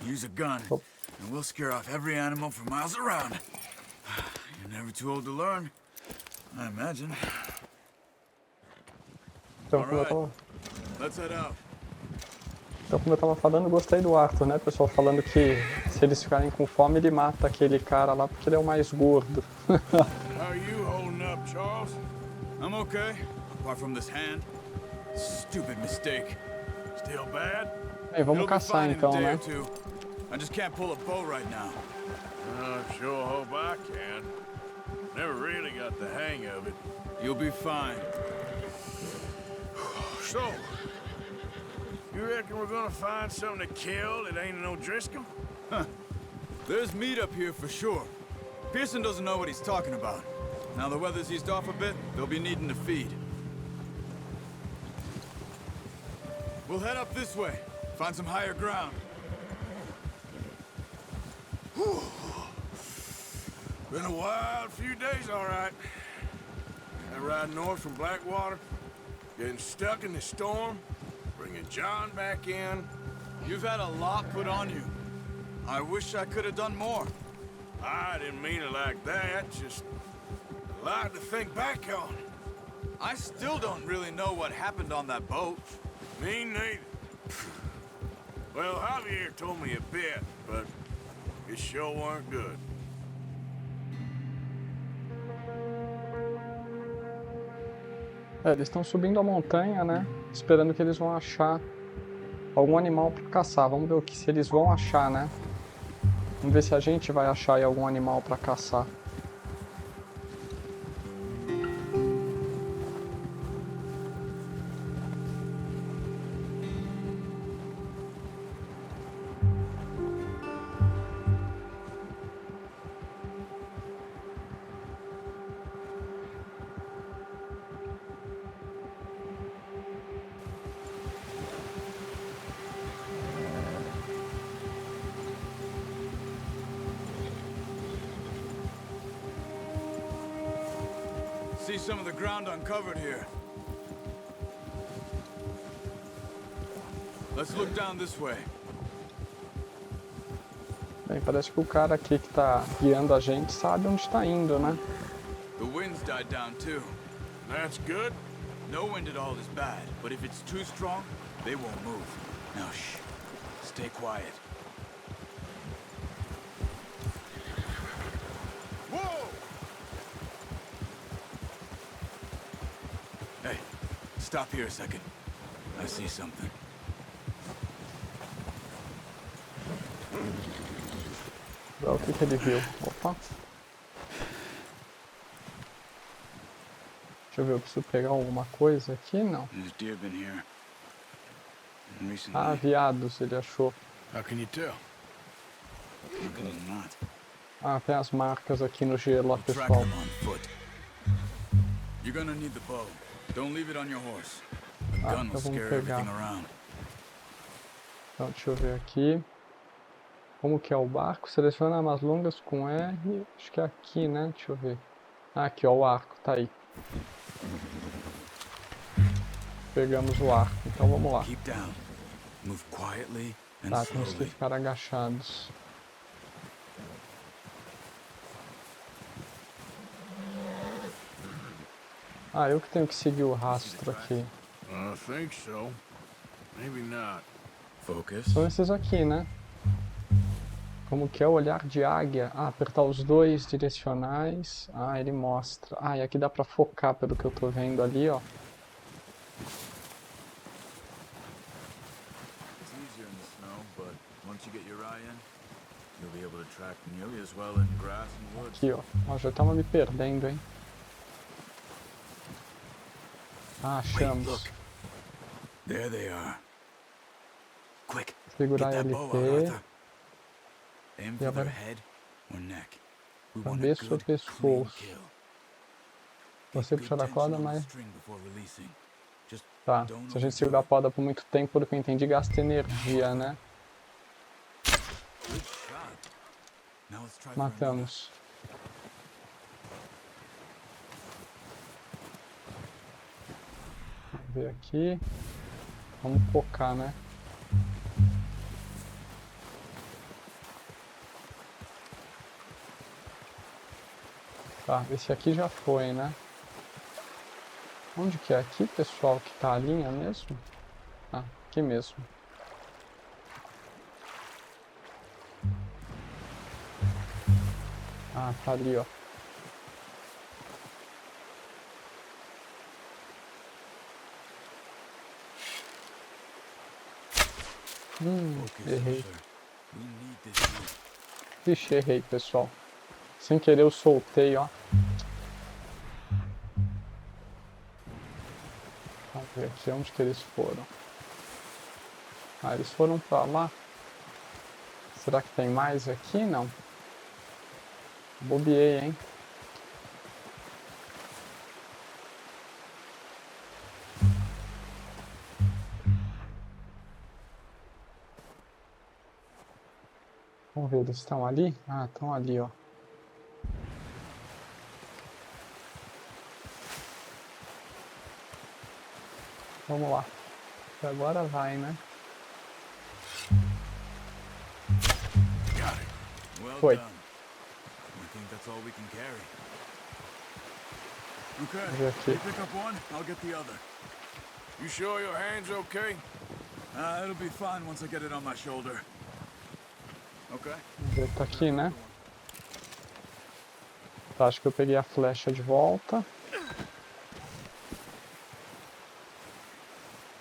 Use a gun, and we'll scare off every animal for miles around. You're never too old to learn, I imagine. Então, como eu Let's head out. tava falando, gostei do Arthur, né, pessoal? Falando que se eles ficarem com fome, ele mata aquele cara lá porque ele é o mais gordo. How are you holding up, Charles? I'm okay, apart from this hand. Stupid mistake. Still bad? Bem, vamos caçar então, né? I just can't pull a bow right now. I sure hope I can. Never really got the hang of it. You'll be fine. So, you reckon we're gonna find something to kill that ain't no Driscoll? Huh. There's meat up here for sure. Pearson doesn't know what he's talking about. Now the weather's eased off a bit, they'll be needing to feed. We'll head up this way. Find some higher ground. Whew. Been a wild few days, all right. That ride north from Blackwater, getting stuck in the storm, bringing John back in. You've had a lot put on you. I wish I could have done more. I didn't mean it like that, just a lot to think back on. I still don't really know what happened on that boat. Me neither. Well, Javier told me a bit, but it sure weren't good. Eles estão subindo a montanha, né? Esperando que eles vão achar algum animal para caçar. Vamos ver se eles vão achar, né? Vamos ver se a gente vai achar aí algum animal para caçar. See some of the ground uncovered here. Let's look down this way. Bem, parece que o cara aqui que tá guiando a gente sabe onde está indo, né? The wind's died down too. That's good. No wind at all is bad, but if it's too strong, they won't move. Now shh. Stay quiet. Whoa! Hey, stop here a second. I see something. O que ele viu? Opa. Deixa eu ver, eu preciso pegar alguma coisa aqui? Não. Ah, viados, ele achou. How can you tell? Ah, tem as marcas aqui no gelo, ó, pessoal. You're gonna need the bow. Don't leave it on your horse. The Ah, gun então will vamos scare everything pegar. around. Então, deixa eu ver aqui. Como que é o barco? Seleciona armas longas com R. Acho que é aqui, né? Deixa eu ver. Ah, aqui, ó, o arco, tá aí. Pegamos o arco, então vamos lá. Keep down. Move quietly and Tá, temos que slowly. ficar agachados. Ah, eu que tenho que seguir o rastro aqui. I think so. Maybe not. Focus. São esses aqui, né? Como que é o olhar de águia? Ah, apertar os dois direcionais. Ah, ele mostra. Ah, e aqui dá pra focar pelo que eu tô vendo ali, ó. It's easier in the snow, but once you get your eye in, you'll be able to track nearly as well in grass and woods. Aqui, ó. Ó, já tava me perdendo, hein? Ah, achamos. Look. There they are. Quick. Segurar Get that bow out, LT. Arthur. Aim E for their agora? head or neck. We want a Cabeça ou good, clean pescoço? kill. Você Good puxar a tension corda, on the mas... string before releasing. Just Tá, don't se a gente overdo segurar a it. corda por muito tempo, pelo que eu entendi, gasta energia, né? Good shot. Now let's try for another. Matamos. Vamos ver aqui. Vamos focar, né? Tá, esse aqui já foi, né? Onde que é aqui, pessoal, que tá a linha mesmo? Ah, aqui mesmo. Ah, tá ali, ó. Focus, Errei. sir. We need this move. Vixe, errei, pessoal. Sem querer eu soltei, ó. Vamos ver aqui onde que eles foram. Ah, eles foram pra lá. Será que tem mais aqui? Não. Bobiei, hein? Vamos ver, eles estão ali? Ah, estão ali, ó. Vamos lá. E agora vai, né? Well Foi. done. I think that's all we can carry. Vamos ver Okay, aqui. you pick up one, I'll get the other. You sure your hand's okay? It'll be fine once I get it on my shoulder. Okay. Vamos ver, tá aqui, né? Tá, acho que eu peguei a flecha de volta.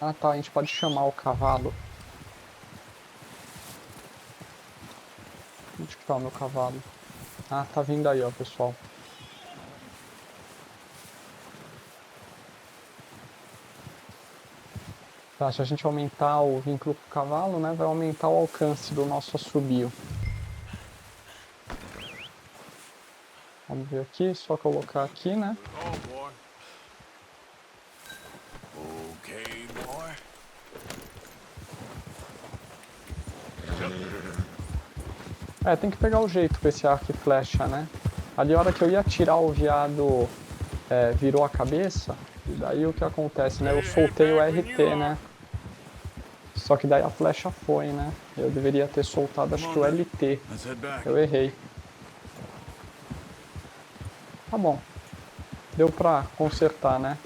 Ah, tá, a gente pode chamar o cavalo. Onde que tá o meu cavalo? Ah, tá vindo aí, ó, pessoal. Tá, se a gente aumentar o vínculo com o cavalo, né, vai aumentar o alcance do nosso assobio. Vamos ver aqui, só colocar aqui, né? Oh, boy. Okay, boy. É, tem que pegar o jeito com esse arco e flecha, né? Ali a hora que eu ia atirar, o viado virou a cabeça. E daí o que acontece, né? Eu soltei o RT, né? Só que daí a flecha foi, né? Eu deveria ter soltado, acho que o LT. Let's head back. Eu errei. Tá bom. Deu pra consertar, né?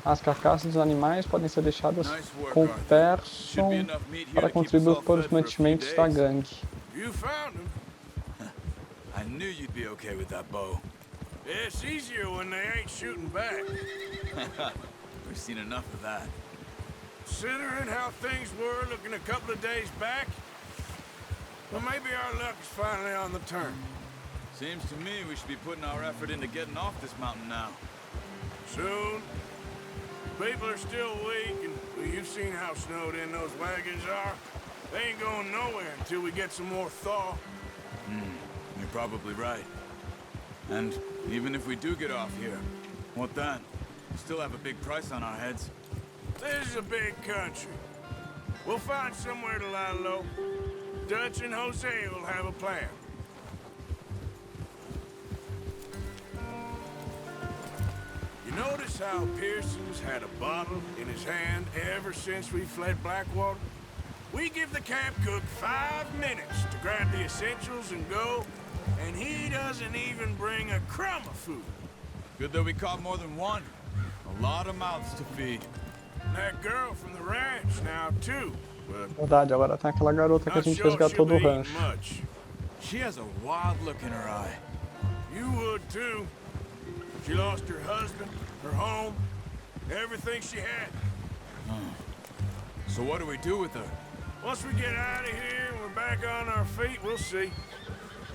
As carcaças dos animais podem ser deixadas com Persson para contribuir para os mantimentos da gangue. You found him. I knew you'd be okay with that bow. It's easier when they ain't shooting back. We've seen enough of that. Considering how things were looking a couple of days back, well, maybe our luck is finally on the turn. Seems to me we should be putting our effort into getting off this mountain now. Soon. People are still weak, and well, you've seen how snowed in those wagons are. They ain't going nowhere until we get some more thaw. You're probably right. And even if we do get off here, what then? We still have a big price on our heads. This is a big country. We'll find somewhere to lie low. Dutch and Jose will have a plan. You notice how Pearson's had a bottle in his hand ever since we fled Blackwater? We give the camp cook 5 minutes to grab the essentials and go, and he doesn't even bring a crumb of food. Good that we caught more than one. A lot of mouths to feed. And that girl from the ranch now, too. But Verdade, agora tem aquela garota que a gente resgatou do rancho. much. She has a wild look in her eye. You would, too. She lost her husband, her home, everything she had. So what do we do with her? Once we get out of here and we're back on our feet, we'll see.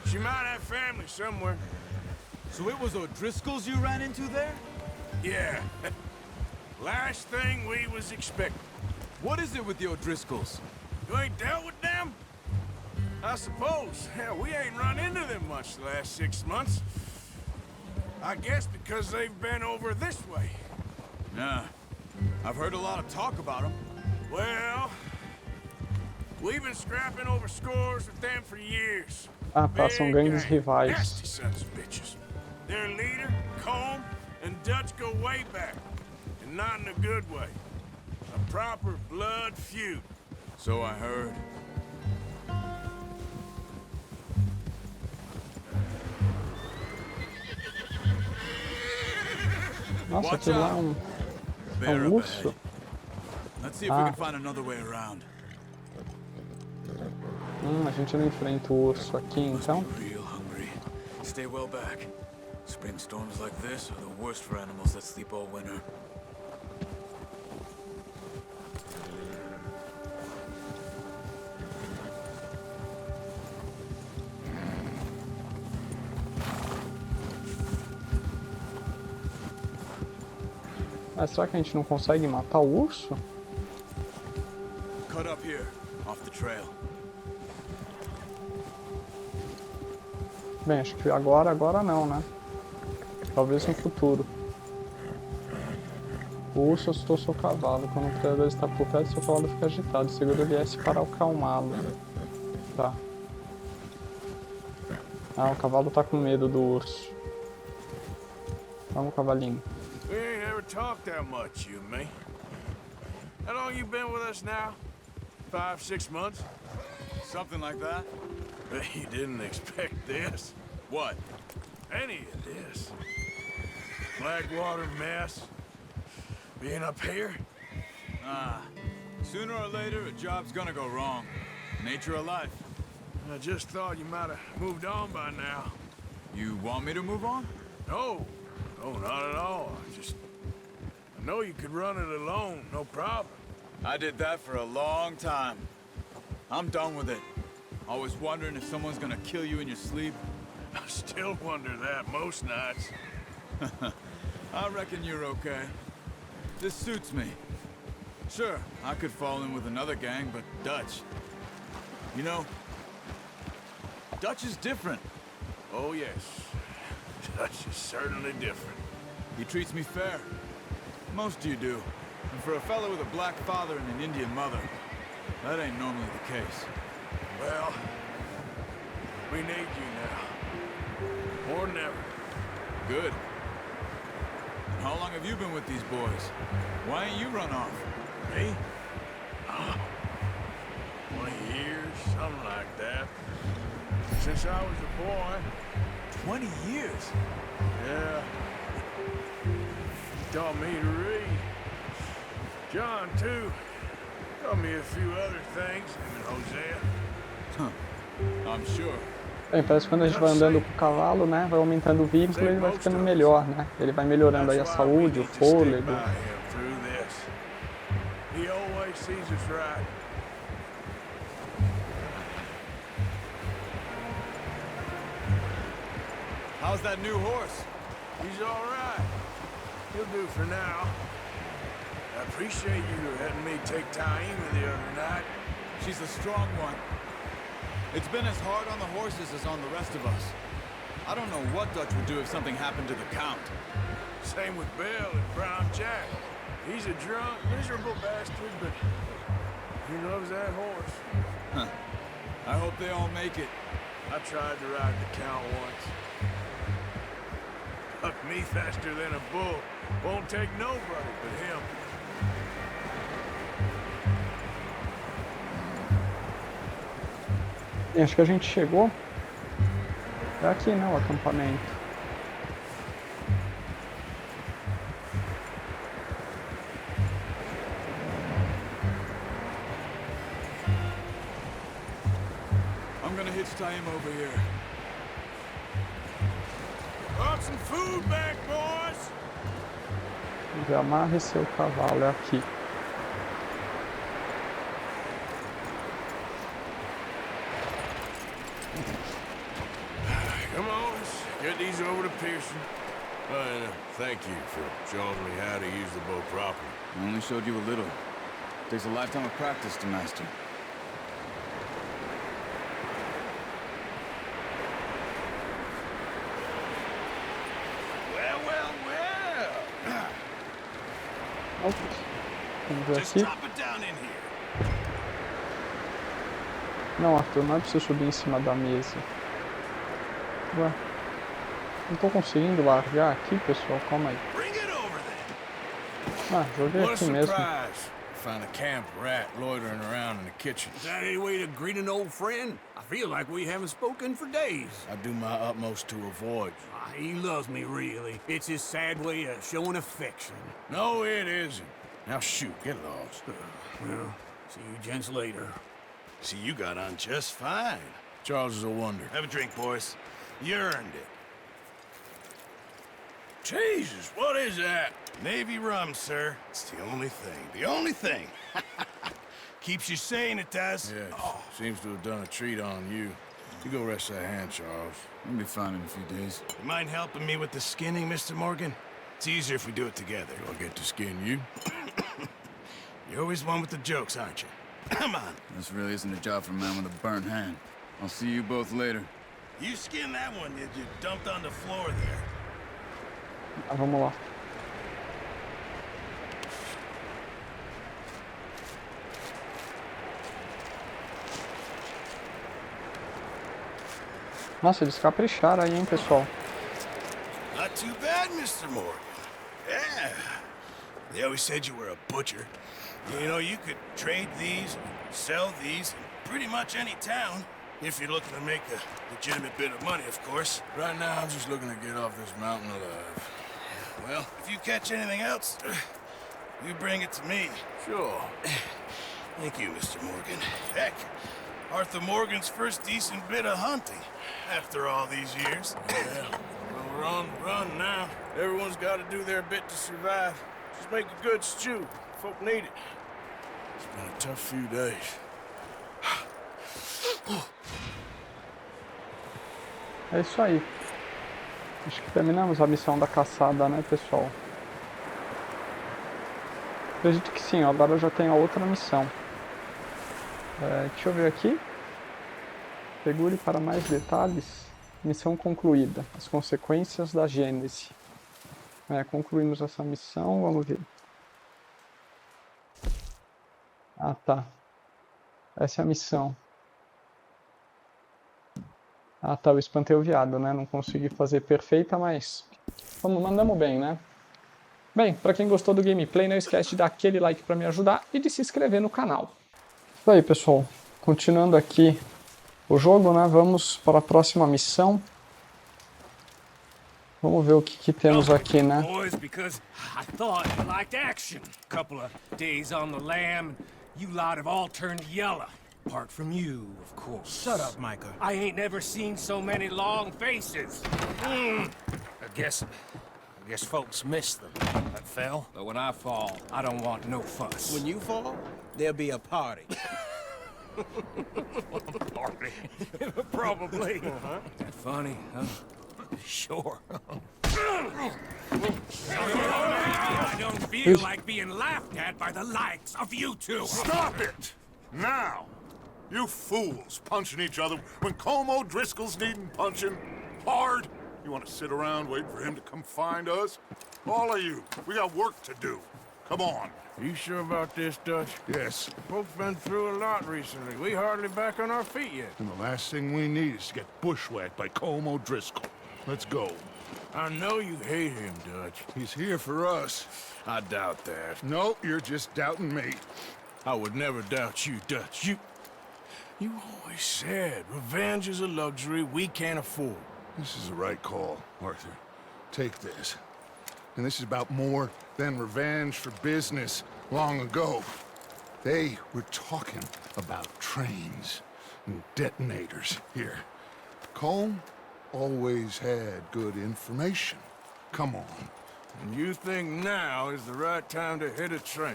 She might have family somewhere. So it was O'Driscoll's you ran into there? Yeah. Last thing we was expecting. What is it with the O'Driscolls? You ain't dealt with them? I suppose. Hell, we ain't run into them much the last 6 months. I guess because they've been over this way. Yeah. I've heard a lot of talk about them. Well, we've been scrapping over scores with them for years. Ah, tá, são grandes rivais. Nasty sons of bitches. Their leader, Combe, and Dutch go way back. And not in a good way. A proper blood feud. So I heard. Nossa, aquilo lá é um urso? Let's see if we can find another way around. A gente não enfrenta o urso aqui, então. Real hungry. Stay well back. Spring storms like this are the worst for animals that sleep all winter. Ah, será que a gente não consegue matar o urso? Cut up here, off the trail. Bem, acho que agora não, né? Talvez no futuro. O urso assustou seu cavalo. Quando o predador está por perto, seu cavalo fica agitado. Segura o LS para acalmá-lo. Tá. Ah, o cavalo tá com medo do urso. Vamos, cavalinho. We ain't ever talked that much, you and me. How long you been with us now? 5, 6 months? Something like that? You didn't expect this. What? Any of this. Blackwater mess. Being up here. Sooner or later, a job's gonna go wrong. Nature of life. I just thought you might have moved on by now. You want me to move on? No. No, not at all. I know you could run it alone, no problem. I did that for a long time. I'm done with it. Always wondering if someone's gonna kill you in your sleep. I still wonder that most nights. I reckon you're okay. This suits me. Sure, I could fall in with another gang, but Dutch. You know, Dutch is different. Oh, yes. Dutch is certainly different. He treats me fair. Most of you do. And for a fellow with a black father and an Indian mother, that ain't normally the case. Well, we need you now. More than ever. Good. And how long have you been with these boys? Why ain't you run off? Me? 20 years, something like that. Since I was a boy. 20 years? Yeah. He taught me to read. John, too. Taught me a few other things, him and Hosea. I'm sure. Bem, parece que quando a gente vai andando com o cavalo, né, vai aumentando o vínculo e ele vai ficando melhor, né? Ele vai melhorando aí a saúde, o fôlego. He always Caesar's right. How's that new horse? He's all right. He'll do for now. I appreciate you letting me take Taima the other night. She's a strong one. It's been as hard on the horses as on the rest of us. I don't know what Dutch would do if something happened to the Count. Same with Bill and Brown Jack. He's a drunk, miserable bastard, but he loves that horse. Huh. I hope they all make it. I tried to ride the Count once. Bucked me faster than a bull. Won't take nobody but him. E acho que a gente chegou. É aqui, né, o acampamento. I'm gonna hitch Taima over here. Brought some food back, boys. Amarre seu cavalo, é aqui. Come on, let's get these over to Pearson. And thank you for showing me how to use the bow properly. I only showed you a little. Takes a lifetime of practice to master. Well, well, well. Ops. Vamos ver Just aqui. drop it down in here. Não, Arthur, não é preciso subir em cima da mesa. Ué, não tô conseguindo largar aqui, pessoal, calma aí. Bring it over then. Ah, joguei What a aqui mesmo. surprise. Find a camp rat loitering around in the kitchen. Is that any way to greet an old friend? I feel like we haven't spoken for days. I do my utmost to avoid you. He loves me, really. It's his sad way of showing affection. No, it isn't. Now shoot, get lost. Well, see you gents later. See, you got on just fine. Charles is a wonder. Have a drink, boys. You earned it. Jesus, what is that? Navy rum, sir. It's the only thing. The only thing. Keeps you sane, it does. Yeah, seems to have done a treat on you. You go rest that hand, Charles. I'll be fine in a few days. You mind helping me with the skinning, Mr. Morgan? It's easier if we do it together. Do I get to skin you? You're always one with the jokes, aren't you? Come on. This really isn't a job for a man with a burnt hand. I'll see you both later. You skinned that one that you dumped on the floor there. Ah, vamos lá. Nossa, eles capricharam aí, hein, pessoal. Not too bad, Mr. Morgan. Yeah. They always said you were a butcher. You know, you could trade these, sell these in pretty much any town. If you're looking to make a legitimate bit of money, of course. Right now, I'm just looking to get off this mountain alive. Well, if you catch anything else, you bring it to me. Sure. Thank you, Mr. Morgan. Heck, Arthur Morgan's first decent bit of hunting after all these years. Yeah, well, we're on the run now. Everyone's got to do their bit to survive. Just make a good stew. Folk need it. It's been a tough few days. É isso aí. Acho que terminamos a missão da caçada, né, pessoal? Acredito que sim, ó, agora eu já tenho a outra missão. Deixa eu ver aqui. Segure para mais detalhes. Missão concluída. As consequências da Gênese. Concluímos essa missão, vamos ver. Ah, tá. Essa é a missão. Ah, tá, eu espantei o viado, né? Não consegui fazer perfeita, mas mandamos bem, né? Bem, pra quem gostou do gameplay, não esquece de dar aquele like pra me ajudar e de se inscrever no canal. Isso aí, pessoal. Continuando aqui o jogo, né? Vamos para a próxima missão. Vamos ver o que temos aqui, né? Boys, because I thought you liked action. Couple of days on the lam, you lot have all turned yellow. Apart from you, of course. Shut up, Micah. I ain't never seen so many long faces. I guess folks miss them. That fell. But when I fall, I don't want no fuss. When you fall, there'll be a party. Party. Probably. That funny, huh? Sure. I don't feel like being laughed at by the likes of you two. Stop it! Now! You fools punching each other when Colm O'Driscoll's needing punching hard. You want to sit around waiting for him to come find us? All of you, we got work to do. Come on. You sure about this, Dutch? Yes. Folks been through a lot recently. We hardly back on our feet yet. And the last thing we need is to get bushwhacked by Colm O'Driscoll. Let's go. I know you hate him, Dutch. He's here for us. I doubt that. No, you're just doubting me. I would never doubt you, Dutch. You always said revenge is a luxury we can't afford. This is the right call, Arthur. Take this. And this is about more than revenge for business long ago. They were talking about trains and detonators here. Colm always had good information. Come on. And you think now is the right time to hit a train?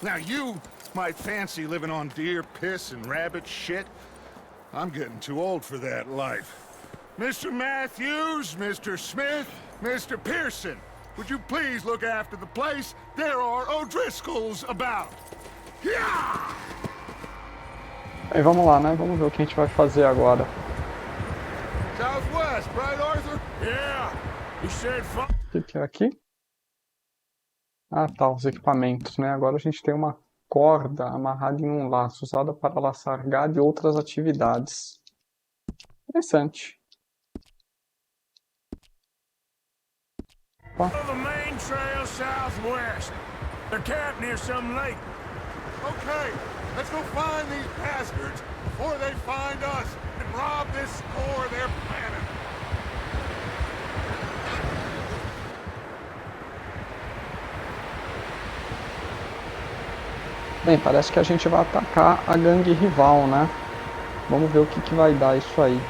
Now you might fancy living on deer piss and rabbit shit. I'm getting too old for that life. Mr. Matthews, Mr. Smith, Mr. Pearson, would you please look after the place? There are O'Driscolls about. Yeah! Aí vamos lá, né? Vamos ver o que a gente vai fazer agora. Southwest, right, Arthur? Yeah. You said fuck. O que é aqui? Ah, tá, os equipamentos, né? Agora a gente tem uma corda amarrada em um laço, usada para laçar gado e outras atividades. Interessante. Opa. The main trail southwest. They're camped near some lake. Okay, let's go find these bastards before they find us and rob this store they're planning. Bem, parece que a gente vai atacar a gangue rival, né? Vamos ver o que vai dar isso aí.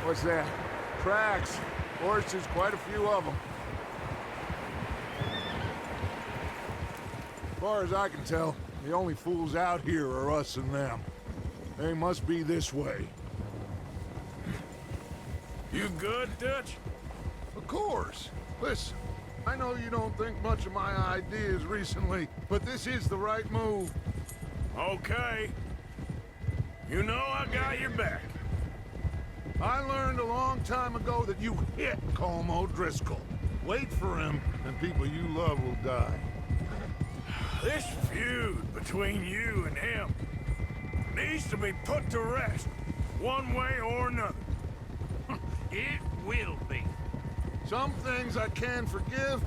What's that? Tracks. Horses, quite a few of them. As far as I can tell, the only fools out here are us and them. They must be this way. You good, Dutch? Of course. Listen, I know you don't think much of my ideas recently, but this is the right move. Okay. You know I got your back. I learned a long time ago that you hit Colm O'Driscoll. Wait for him, and people you love will die. This feud between you and him needs to be put to rest, one way or another. It will be. Some things I can forgive,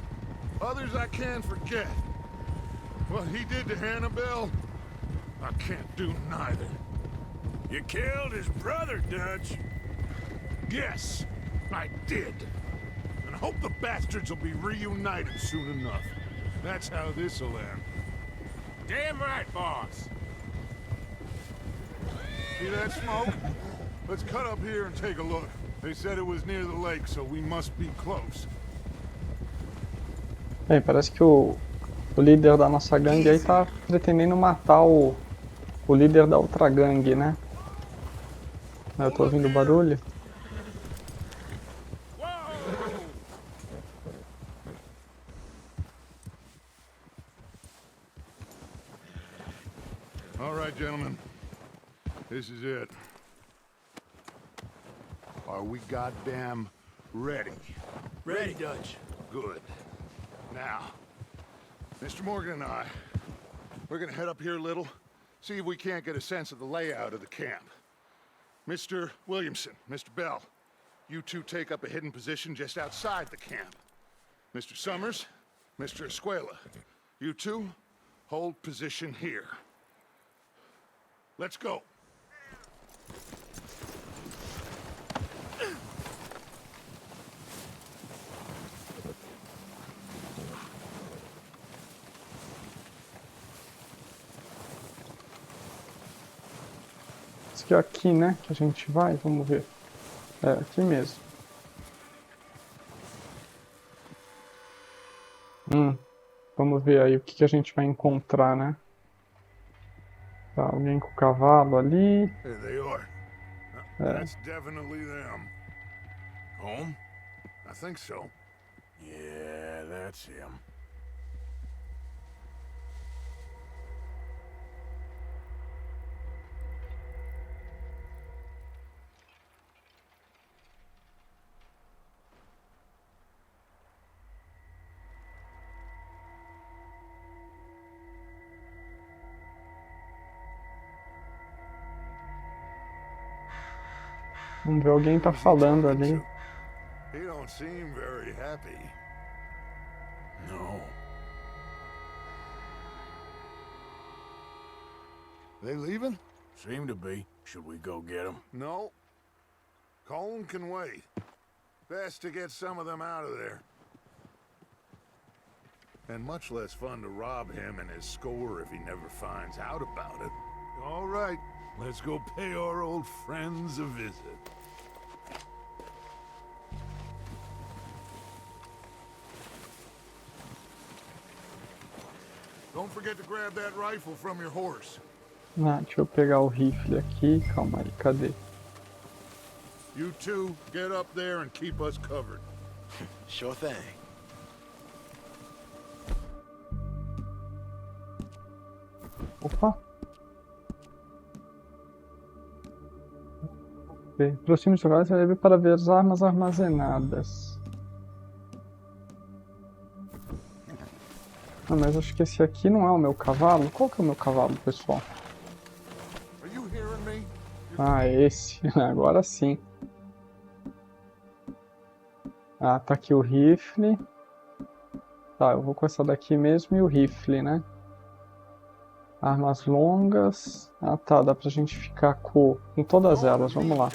others I can forget. What he did to Annabelle, I can't do neither. You killed his brother, Dutch. Yes, I did. And I hope the bastards will be reunited soon enough. That's how this'll end. Damn right, boss. See that smoke? Let's cut up here and take a look. They said it was near the lake, so we must be close. Bem, parece que o líder da nossa gangue aí tá pretendendo matar o líder da outra gangue, né? Eu tô ouvindo barulho. All right, gentlemen. This is it. Are we goddamn ready? Ready, Dutch. Good. Now, Mr. Morgan and I, we're gonna head up here a little, see if we can't get a sense of the layout of the camp. Mr. Williamson, Mr. Bell, you two take up a hidden position just outside the camp. Mr. Summers, Mr. Escuela, you two hold position here. Let's go. Acho que é aqui, né, que a gente vai. Vamos ver. É, aqui mesmo. Vamos ver aí o que a gente vai encontrar, né? Tá, alguém com o cavalo ali. There they are. That's definitely them. Home? I think so. Yeah, that's him. Vamos ver, alguém tá falando ali. He don't seem very happy. No. They leaving? Seem to be. Should we go get them? No. Colin can wait. Best to get some of them out of there. And much less fun to rob him and his score if he never finds out about it. All right, let's go pay our old friends a visit. Don't forget to grab that rifle from your horse. Ah, deixa eu pegar o rifle aqui. Calma aí, cadê? You two, get up there and keep us covered. Sure thing. Opa! Aproxime-se do cavalo e leve para ver as armas armazenadas. Ah, mas acho que esse aqui não é o meu cavalo. Qual que é o meu cavalo, pessoal? Ah, esse. Agora sim. Ah, tá aqui o rifle. Tá, eu vou com essa daqui mesmo e o rifle, né? Armas longas. Ah, tá, dá pra gente ficar com todas elas. Vamos lá.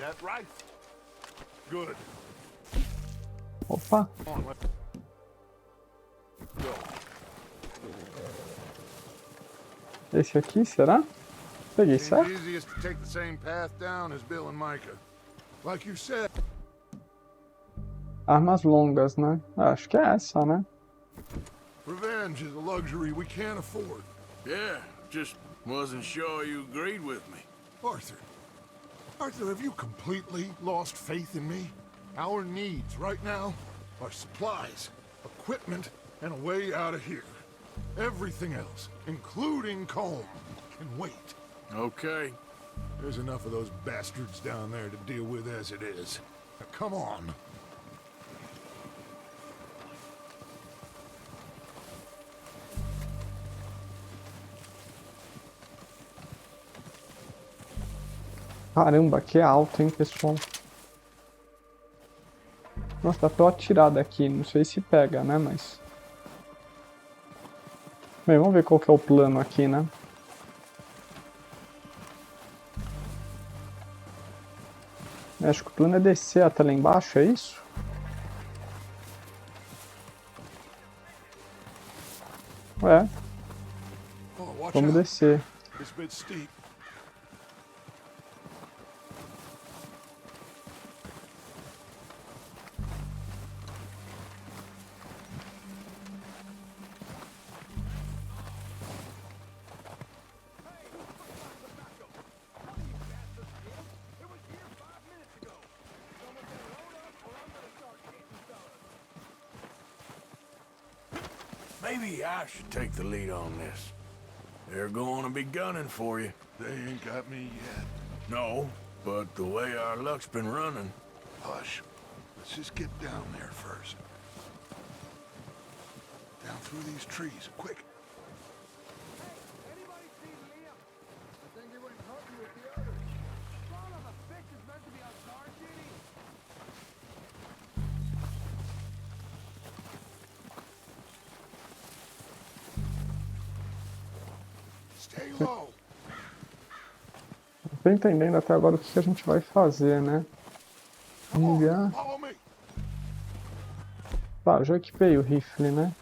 Opa! Esse aqui, será? Peguei, certo? Armas longas, né? Acho que é essa, né? Revenge is a luxury we can't afford. Yeah, just wasn't sure you agreed with me. Arthur, have you completely lost faith in me? Our needs right now are supplies, equipment, and a way out of here. Everything else, including Colm, can wait. Okay. There's enough of those bastards down there to deal with as it is. Now, come on. Caramba, que alto, hein, pessoal? Nossa, dá pra eu atirar daqui. Não sei se pega, né, mas... Bem, vamos ver qual que é o plano aqui, né? Acho que o plano é descer até lá embaixo, é isso? É. Vamos descer. Maybe I should take the lead on this. They're going to be gunning for you. They ain't got me yet. No, but the way our luck's been running... Hush. Let's just get down there first. Down through these trees, quick. Não tô entendendo até agora o que a gente vai fazer, né? Ligar. Tá, já equipei o rifle, né?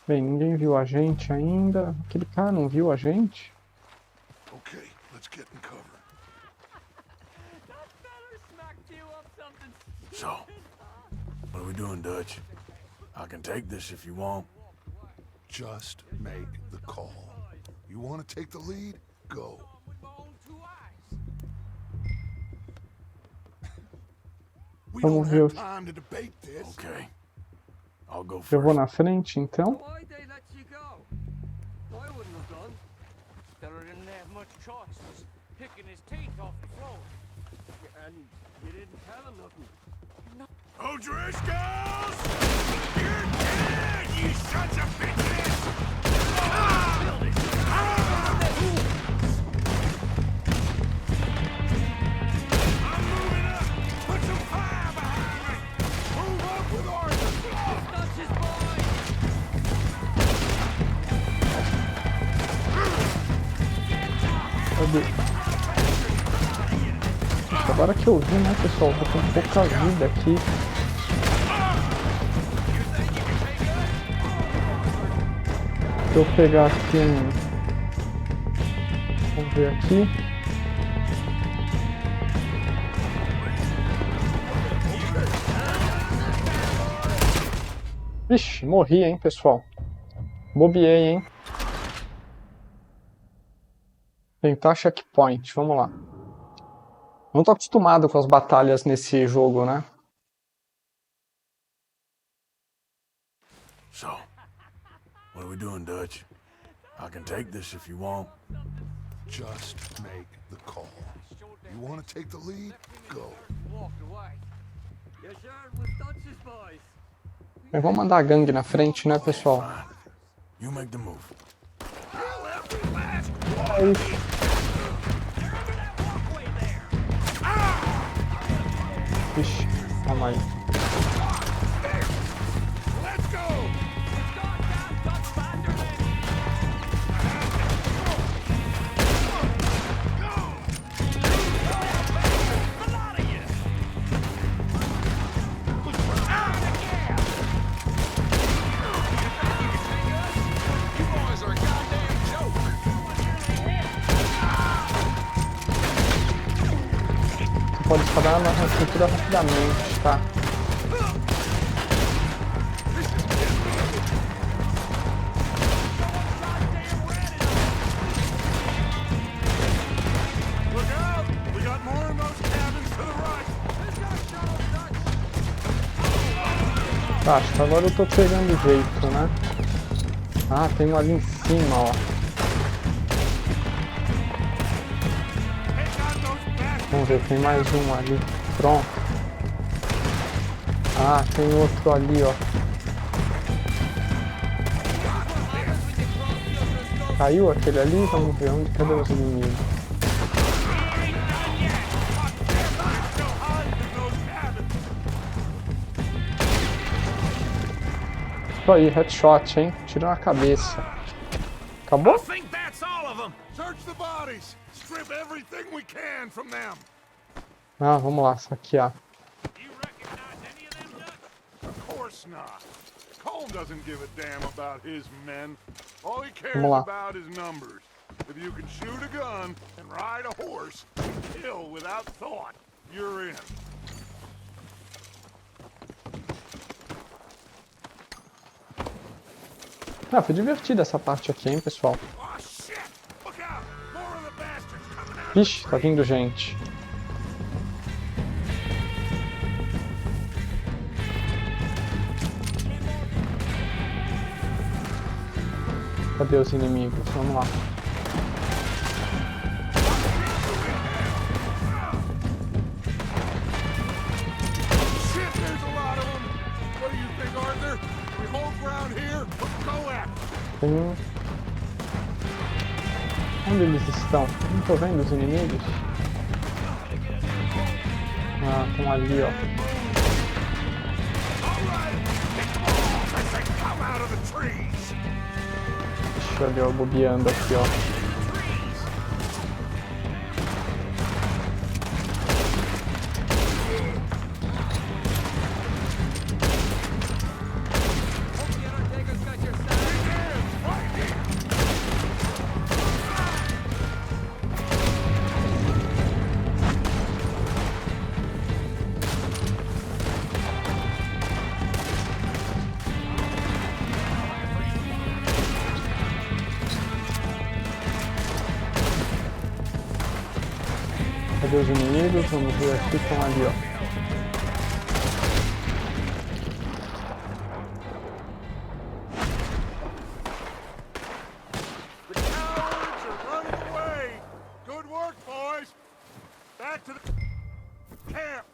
Bem, ninguém viu a gente ainda. Aquele cara não viu a gente? Okay, let's get in cover. So, what are we doing, Dutch? I can take this if you want. Just make the call. You want to take the lead? Go. We Vamos don't ver. have time to debate this. Okay. I'll go Eu vou first. na frente, então. Why'd they let you go? I wouldn't have done. Feller didn't have much choice. Was picking his teeth off the floor. And you didn't tell him nothing. O'Driscolls! You're dead, you sons of bitches! I'm moving up! Put some fire behind me! Move up with Arthur! That's his boy! Cadê? Agora que eu vi, né, pessoal? Tô com pouca vida aqui. Se eu pegar aqui um... Vamos ver aqui. Vixe, morri, hein, pessoal. Bobiei, hein. Tentar checkpoint, vamos lá. Não tô acostumado com as batalhas nesse jogo, né? So, what are we doing, Dutch? I can take this if you want. Just make the call. You want to take the lead? Go. Mas vamos mandar a gangue na frente, né, pessoal? You make the move. Vixe, calma aí. Pode disparar na estrutura rapidamente, tá? Tá, acho que agora eu tô pegando jeito, né? Ah, tem um ali em cima, ó. Vamos ver, tem mais um ali. Pronto. Ah, tem outro ali, ó. Caiu aquele ali? Vamos ver onde, cadê os inimigos? Isso aí, headshot, hein? Tiro na cabeça. Acabou? Ah, vamos lá, saquear. Doesn't give a damn about his men. All he cares Vamos lá. about is numbers. If you can shoot a gun and ride a horse and kill without thought, you're in. Ah, foi divertida essa parte aqui, hein, pessoal. Vixe, tá vindo gente. Cadê os inimigos? Vamos lá. Tem um... Onde eles estão? Não tô vendo os inimigos. Ah, estão ali, ó. Deixa eu ver, ó, bobeando aqui, ó. Cadê os inimigos? Vamos ver aqui, estão ali, ó. The cowards are running away. Good work, boys. Back to the camp.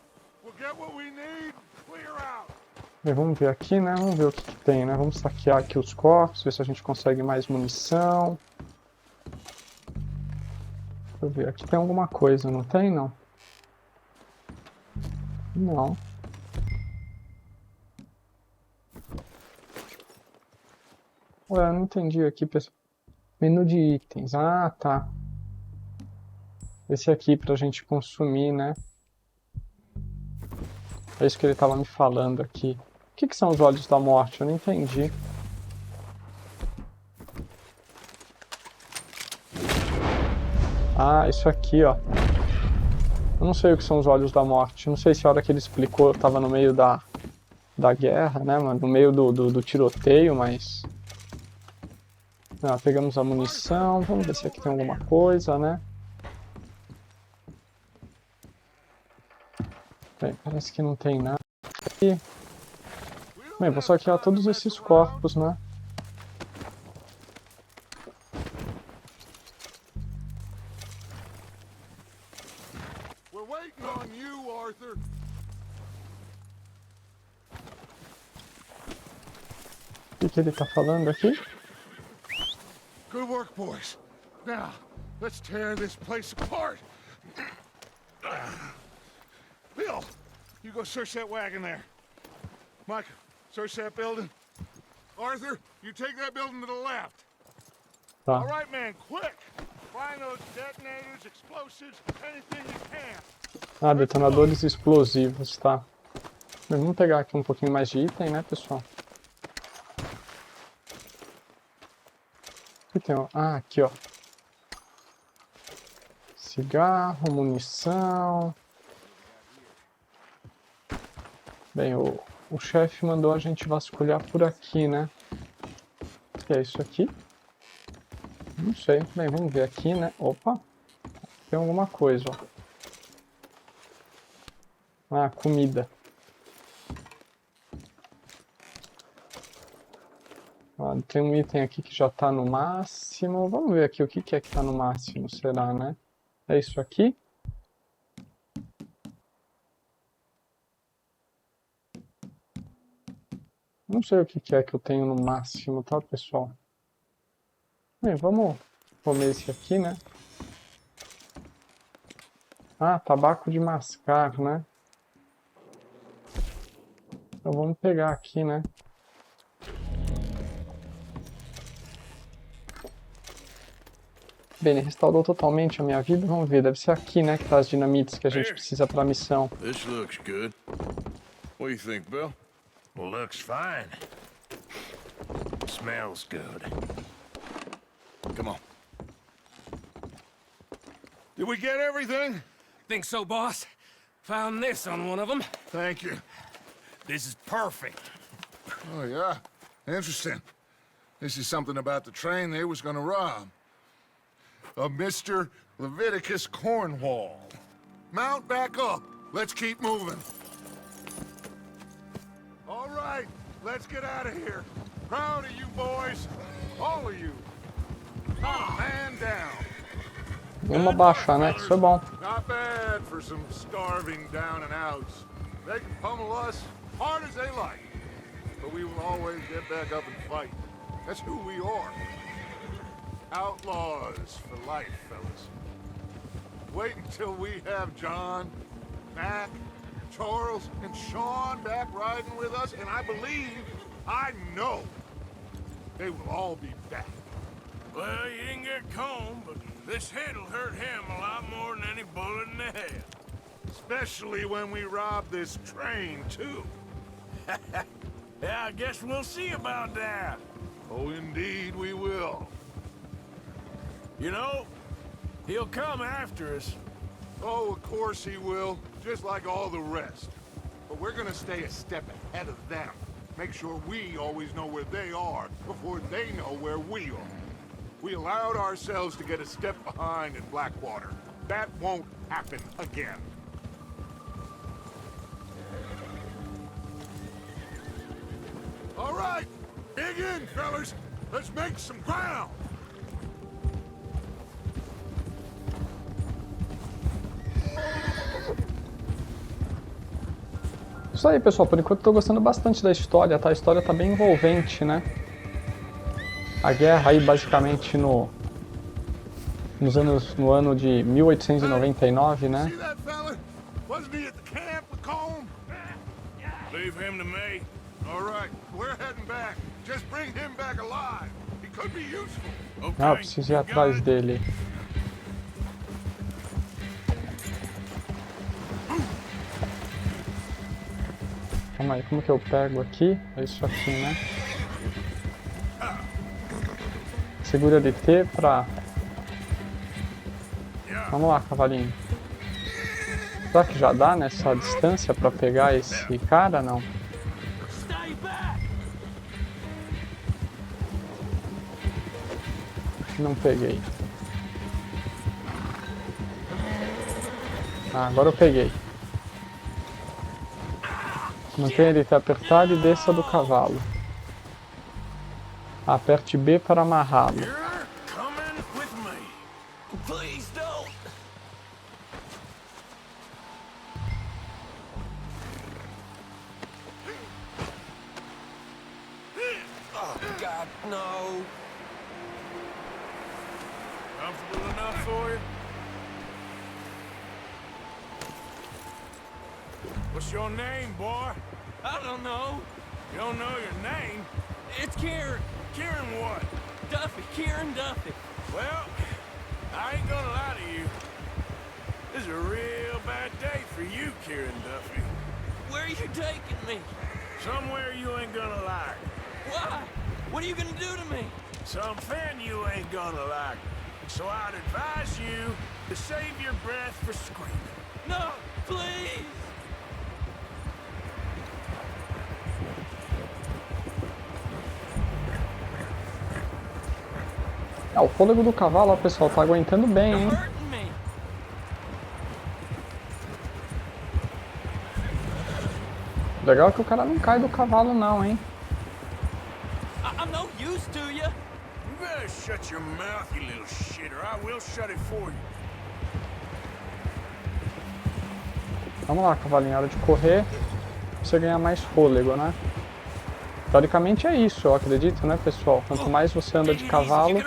We'll get what we need. Clear out. Bem, vamos ver aqui, né? Vamos ver o que tem, né? Vamos saquear aqui os corpos, ver se a gente consegue mais munição. Deixa eu ver, aqui tem alguma coisa, não tem, não? Não. Ué, eu não entendi aqui, pessoal. Menu de itens. Ah, tá. Esse aqui pra gente consumir, né? É isso que ele tava me falando aqui. O que são os olhos da morte? Eu não entendi. Ah, isso aqui, ó. Eu não sei o que são os olhos da morte. Não sei se a hora que ele explicou eu tava no meio da guerra, né, mano? No meio do tiroteio, mas... Ah, pegamos a munição. Vamos ver se aqui tem alguma coisa, né? Bem, parece que não tem nada aqui. Bem, vou saquear todos esses corpos, né? O que ele tá falando aqui? Good work, boys. Now, let's tear this place apart. Bill, you go search that wagon there. Mike, search that building. Arthur, you take that building to the left. Tá. All right, man, quick. Find those detonators, explosives, anything you can. Ah, detonadores explosivos, tá. Bem, vamos pegar aqui um pouquinho mais de item, né, pessoal? Aqui tem, ó. Ah, aqui, ó. Cigarro, munição. Bem, o chefe mandou a gente vasculhar por aqui, né? O que é isso aqui? Não sei. Bem, vamos ver aqui, né? Opa! Tem alguma coisa, ó. Ah, comida. Ah, tem um item aqui que já tá no máximo. Vamos ver aqui o que é que tá no máximo, será, né? É isso aqui? Não sei o que é que eu tenho no máximo, tá, pessoal? Bem, vamos comer esse aqui, né? Ah, tabaco de mascar, né? Então vamos pegar aqui, né? Bem, ele restaurou totalmente a minha vida. Vamos ver, deve ser aqui, né, que tá as dinamites que a gente precisa pra missão. This looks good. What do you think, Bill? Well, looks fine. Smells good. Come on. Did we get everything? Think so, boss? Found this on one of them. Thank you. This is perfect. Oh, yeah? Interesting. This is something about the train they was gonna rob. Of Mr. Leviticus Cornwall. Mount back up. Let's keep moving. All right, let's get out of here. Proud of you boys. All of you. Not a man down. Vamos abaixar, né? Isso é bom. Not bad for some starving down and outs. They can pummel us hard as they like. But we will always get back up and fight. That's who we are. Outlaws for life, fellas. Wait until we have John, Mac, Charles, and Sean back riding with us, and I know, they will all be back. Well, you didn't get Combe, but this hit'll hurt him a lot more than any bullet in the head. Especially when we rob this train, too. Yeah, I guess we'll see about that. Oh, indeed we will. You know, he'll come after us. Oh, of course he will, just like all the rest. But we're gonna stay a step ahead of them. Make sure we always know where they are before they know where we are. We allowed ourselves to get a step behind in Blackwater. That won't happen again. All right, dig in, fellas. Let's make some ground. Isso aí, pessoal, por enquanto eu tô gostando bastante da história, tá? A história tá bem envolvente, né? A guerra aí, basicamente, no ano de 1899, né? Leave him to me. All right, we're heading back. Just bring him back alive. He could be useful. Ah, eu preciso ir atrás dele. Calma aí, como que eu pego aqui? É isso aqui, né? Segura de T pra... Vamos lá, cavalinho. Será que já dá nessa distância pra pegar esse cara? Não. Não peguei. Ah, agora eu peguei. Mantenha ele apertado e desça do cavalo. Aperte B para amarrá-lo. Oh, God, no. Comfortable enough for you? What's your name, boy? I don't know. You don't know your name? It's Kieran. Kieran what? Duffy. Kieran Duffy. Well, I ain't gonna lie to you. This is a real bad day for you, Kieran Duffy. Where are you taking me? Somewhere you ain't gonna like. Why? What are you gonna do to me? Something you ain't gonna like. So I'd advise you to save your breath for screaming. No, please! Ah, o fôlego do cavalo, ó, pessoal, tá aguentando bem, hein? Legal que o cara não cai do cavalo não, hein? I'm no use to you. You better shut your mouth, you little shit, or I will shut it for you. Vamos lá, cavalinho, hora de correr pra você ganhar mais fôlego, né? Teoricamente é isso, eu acredito, né, pessoal? Quanto mais você anda de cavalo...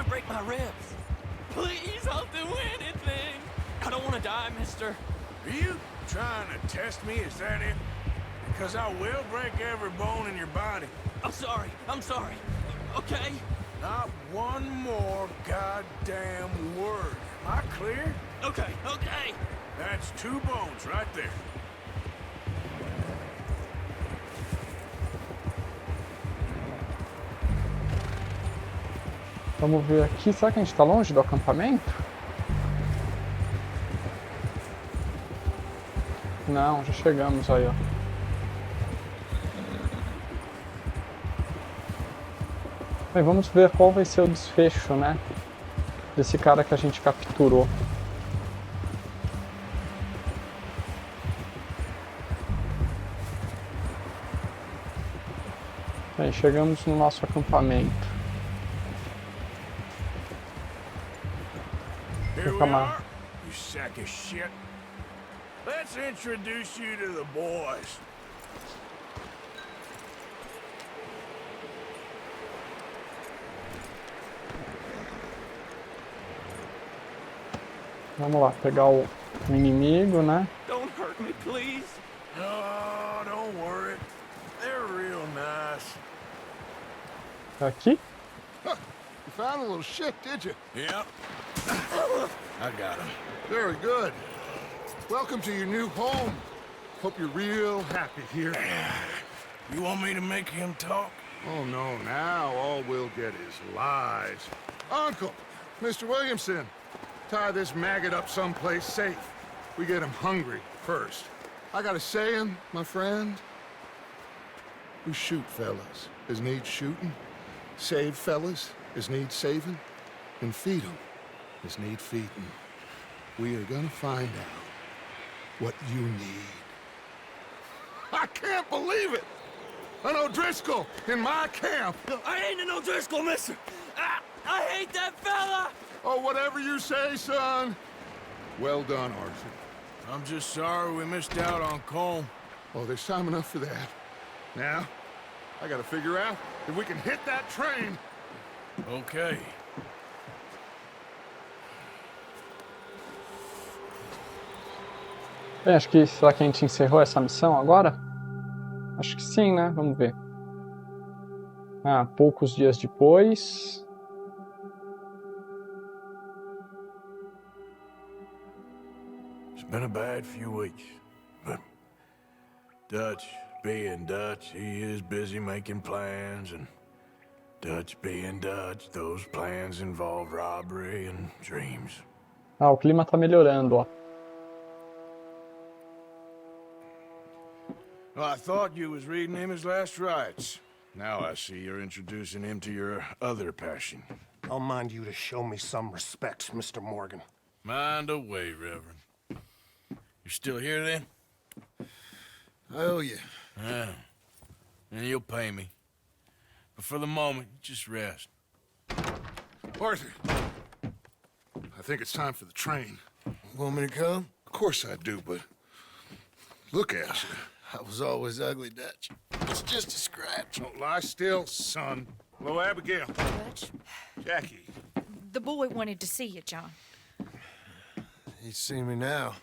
Please, I'll do anything. I don't want to die, mister. Are you trying to test me? Is that it? Because I will break every bone in your body. I'm sorry. Okay? Not one more goddamn word. Am I clear? Okay. That's 2 bones right there. Vamos ver aqui, será que a gente tá longe do acampamento? Não, já chegamos aí, ó. Bem, vamos ver qual vai ser o desfecho, né? Desse cara que a gente capturou. Bem, chegamos no nosso acampamento. Here we are, you sack of shit. Let's introduce you to the boys. Vamos lá, pegar o inimigo, né? Don't hurt me, please. No, don't worry. They're real nice. Aqui? Huh, you found a little shit, did you? Yep. I got him. Very good. Welcome to your new home. Hope you're real happy here. You want me to make him talk? Oh, no, now all we'll get is lies. Uncle, Mr. Williamson, tie this maggot up someplace safe. We get him hungry first. I got a saying, my friend. We shoot fellas as need shooting, save fellas as need saving, and feed 'em as need feeding. We are gonna find out what you need. I can't believe it! An O'Driscoll in my camp! I ain't an O'Driscoll, mister! I hate that fella! Oh, whatever you say, son. Well done, Arthur. I'm just sorry we missed out on Colm. Oh, there's time enough for that. Now, I gotta figure out if we can hit that train. Okay. Bem, acho que será que a gente encerrou essa missão agora? Acho que sim, né? Vamos ver. Ah, poucos dias depois. It's been a bad few weeks, but Dutch being Dutch, he is busy making plans, and Dutch being Dutch, those plans involve robbery and dreams. Ah, o clima tá melhorando, ó. Well, I thought you was reading him his last rites. Now I see you're introducing him to your other passion. I'll mind you to show me some respect, Mr. Morgan. Mind away, Reverend. You still here, then? I owe you. Yeah. And you'll pay me. But for the moment, just rest. Arthur, I think it's time for the train. Want me to come? Of course I do, but look at you. I was always ugly, Dutch. It's just a scratch. Don't lie still, son. Hello, Abigail. Dutch, Jackie. the boy wanted to see you, John. He's seen me now.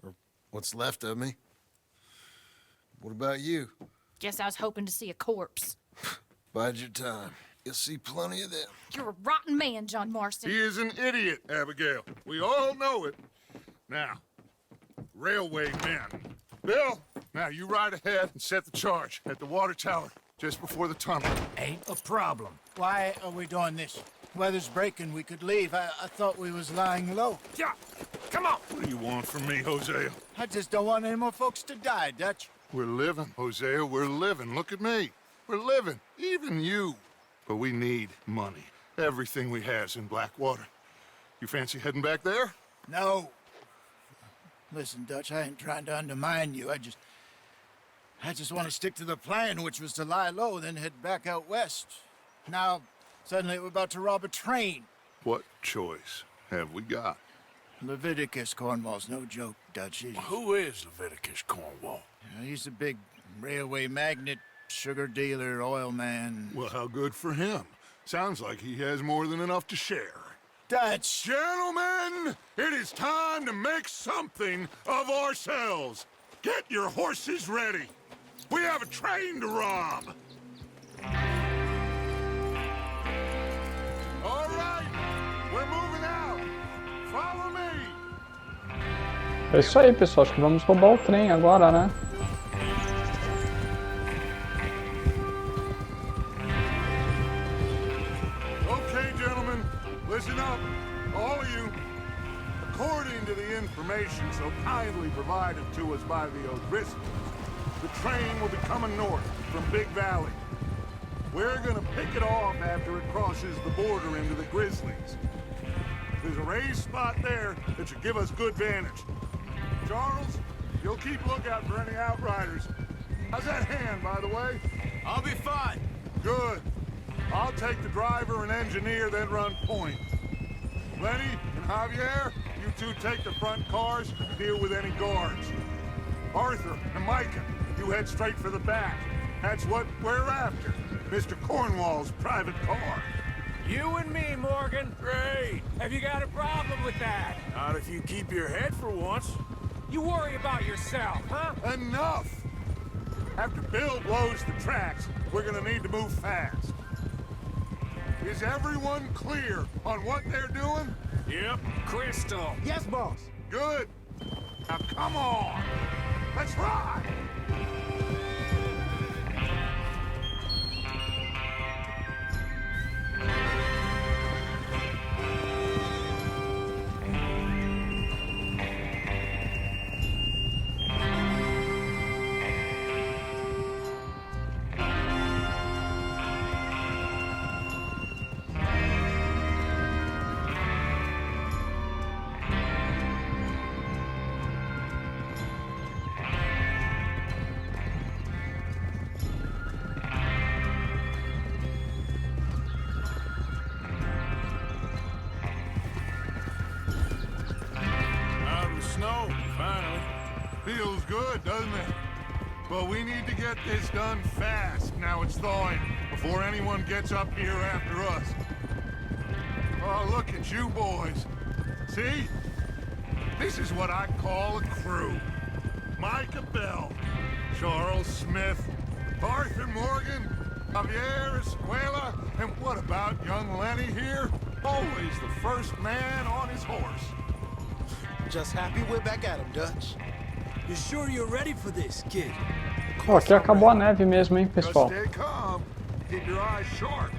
Or what's left of me. What about you? Guess I was hoping to see a corpse. Bide your time. You'll see plenty of them. You're a rotten man, John Marston. He is an idiot, Abigail. We all know it. Now, railway men. Bill, now you ride ahead and set the charge at the water tower just before the tunnel. Ain't a problem. Why are we doing this? Weather's breaking, we could leave. I thought we was lying low. Yeah, come on. What do you want from me, Hosea? I just don't want any more folks to die, Dutch. We're living, Hosea, we're living. Look at me. We're living, even you. But we need money. Everything we has in Blackwater. You fancy heading back there? No. Listen, Dutch, I ain't trying to undermine you. I just want to stick to the plan, which was to lie low, then head back out west. Now, suddenly we're about to rob a train. What choice have we got? Leviticus Cornwall's no joke, Dutch. Who is Leviticus Cornwall? He's a big railway magnate, sugar dealer, oil man. Well, how good for him. Sounds like he has more than enough to share. Dutch! Gentlemen, it is time to make something of ourselves. Get your horses ready. We have a train to rob. All right, we're moving out. Follow me. É isso aí, pessoal. Acho que vamos roubar o trem agora, né? Okay, gentlemen, listen up, all of you. According to the information so kindly provided to us by the O'Driscolls, the train will be coming north from Big Valley. We're gonna pick it off after it crosses the border into the Grizzlies. There's a raised spot there that should give us good vantage. Charles, you'll keep lookout for any outriders. How's that hand, by the way? I'll be fine. Good. I'll take the driver and engineer, then run point. Lenny and Javier, you two take the front cars and deal with any guards. Arthur and Micah, you head straight for the back. That's what we're after. Mr. Cornwall's private car. You and me, Morgan. Great. Have you got a problem with that? Not if you keep your head for once. You worry about yourself, huh? Enough! After Bill blows the tracks, we're gonna need to move fast. Is everyone clear on what they're doing? Yep. Crystal. Yes, boss. Good. Now come on! Let's ride! doesn't it? But we need to get this done fast. Now it's thawing, before anyone gets up here after us. Oh, look at you boys. See? This is what I call a crew. Micah Bell, Charles Smith, Arthur Morgan, Javier Escuela, and what about young Lenny here? Always the first man on his horse. Just happy we're back at him, Dutch. You sure you're ready for this, kid? Ó, aqui acabou a neve mesmo, hein, Just pessoal. stay calm. Keep your eyes sharp.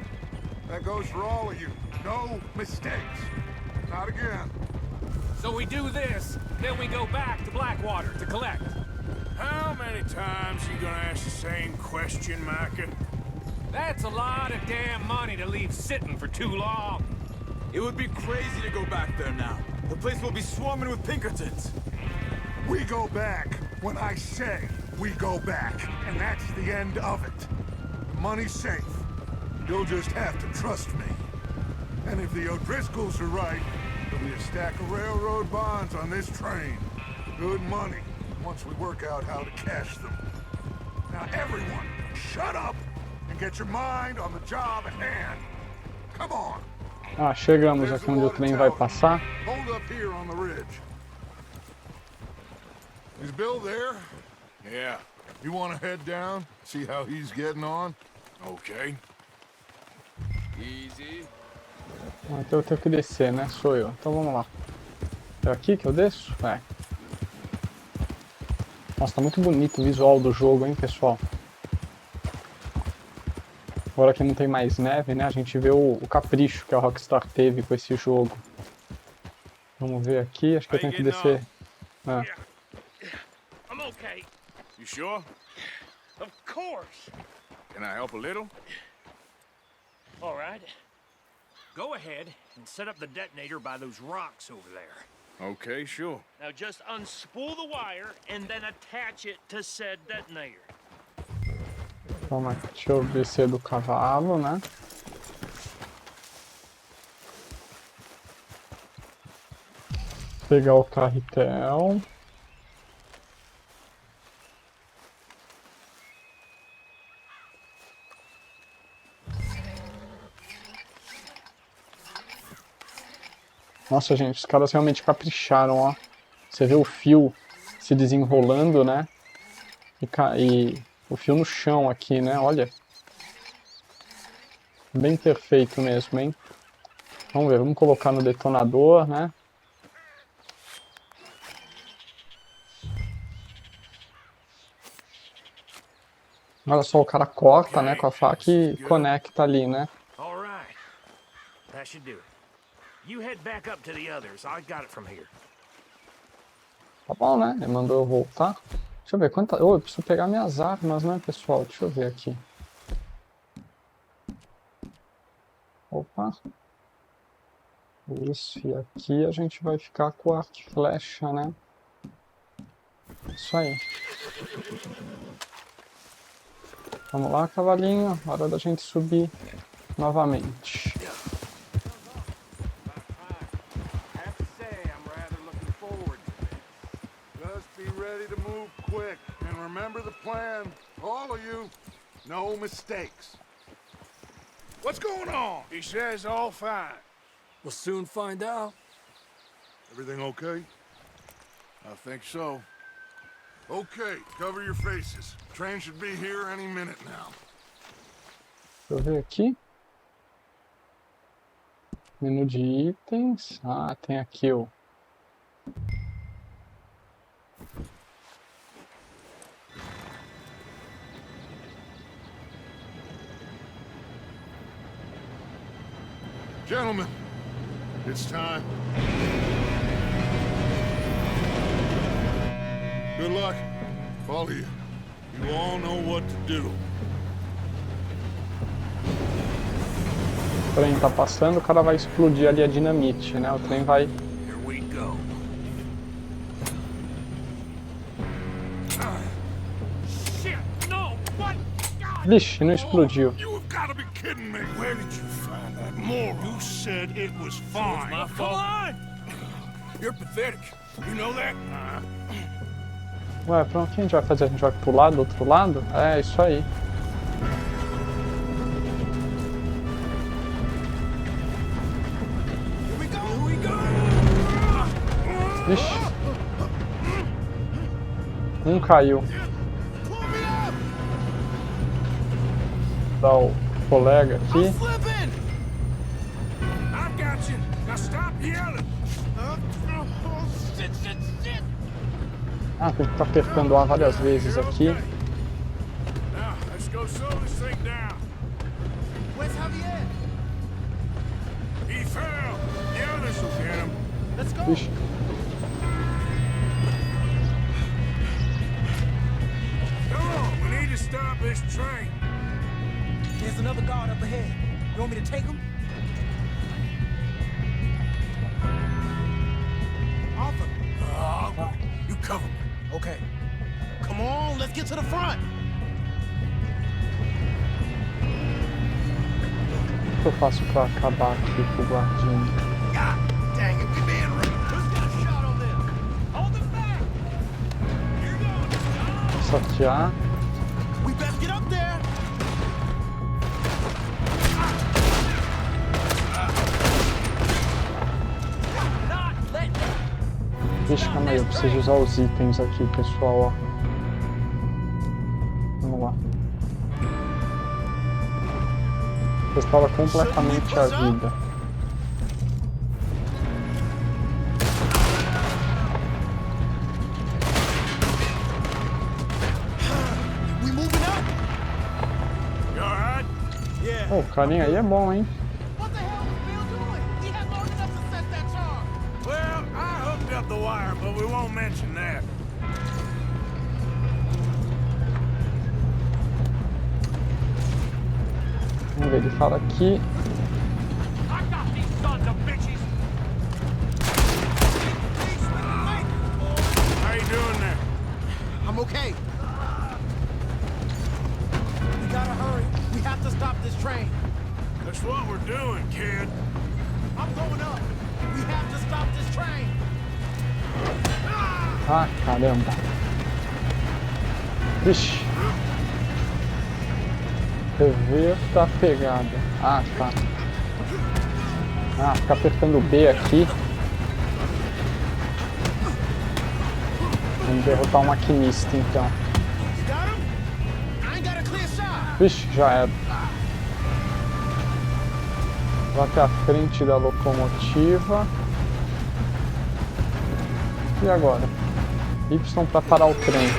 That goes for all of you. No mistakes. Not again. So we do this, then we go back to Blackwater to collect. How many times you gonna ask the same question, Micah? That's a lot of damn money to leave sitting for too long. It would be crazy to go back there now. The place will be swarming with Pinkertons. We go back when I say we go back, and that's the end of it. The money's safe. You'll just have to trust me. And if the O'Driscolls are right, there'll be a stack of railroad bonds on this train. Good money, once we work out how to cash them. Now everyone, shut up and get your mind on the job at hand. Come on. Ah, chegamos aqui onde o trem vai passar. Hold up here on the ridge. Is Bill there? Yeah, You want to head down, see how he's getting on? okay. Easy. Ah, então eu tenho que descer, né? Sou eu. Então vamos lá. É aqui que eu desço? É. Nossa, tá muito bonito o visual do jogo, hein, pessoal? Agora que não tem mais neve, né? A gente vê o capricho que a Rockstar teve com esse jogo. Vamos ver aqui. Acho que eu tenho que descer. Ah. I'm okay. You sure? Of course. Can I help a little? All right. Go ahead and set up the detonator by those rocks over there. Okay, sure. Now just unspool the wire and then attach it to said detonator. Calma, deixa eu descer do cavalo, né? Pegar o carretel. Nossa, gente, os caras realmente capricharam, ó. Você vê o fio se desenrolando, né? E o fio no chão aqui, né? Olha. Bem perfeito mesmo, hein? Vamos ver, vamos colocar no detonador, né? Olha só, o cara corta, né, com a faca e conecta ali, né? All right. That should do it. You head back up to the others. I got it from here. Tá bom, né? Ele mandou eu voltar. Deixa eu ver quanta... Oh, eu preciso pegar minhas armas, né, pessoal? Deixa eu ver aqui. Opa. Isso, e aqui a gente vai ficar com o arco e flecha, né? Isso aí. Vamos lá, cavalinho. Hora da gente subir novamente. Remember the plan, all of you. No mistakes. What's going on? He says all fine. We'll soon find out. Everything okay? I think so. Okay, cover your faces. Train should be here any minute now. Deixa eu ver aqui. Menu de itens. Ah, tem aqui o... Gentlemen, it's time. Good luck, all of you. You all know what to do. O trem tá passando, o cara vai explodir ali a dinamite, né? O trem vai... Here we go. Shit! No! What? Vixe, não explodiu. You have got to be kidding me. Where did you find that moron? You said it was fine. My fault. Come on! You're pathetic. You know that? Ué, pronto, o que a gente vai fazer? A gente vai pular do outro lado? É, isso aí. Ixi. Um caiu. Dá o colega aqui. Ah, tem que estar apertando A várias vezes aqui. Ixi. Stop this train. There's another guard up ahead. You want me to take him? Arthur. You cover me. Okay. Come on, let's get to the front. O que eu faço pra acabar aqui com o guardinha? God dang it, we being rude. Who's got a shot on them? Hold them back. Here goes. Saquear. We best get up there. Vixe, calma aí, eu preciso usar os itens aqui, pessoal, ó. Vamos lá. Restaura completamente a vida. Oh, o carinha aí é bom, hein? Well, I hooked up the wire, but we won't mention that. Vamos ver, ele fala aqui. How you doing there? I'm okay. We gotta hurry. We have to stop this train. That's what we're doing, kid. I'm going up. We have to stop this train. Ah, caramba. Vixe. Reverta a pegada. Ah, tá. Ah, fica apertando o B aqui. Vamos derrotar o maquinista, então. Vixe, já era. Vai até a frente da locomotiva. E agora? Y para parar o trem.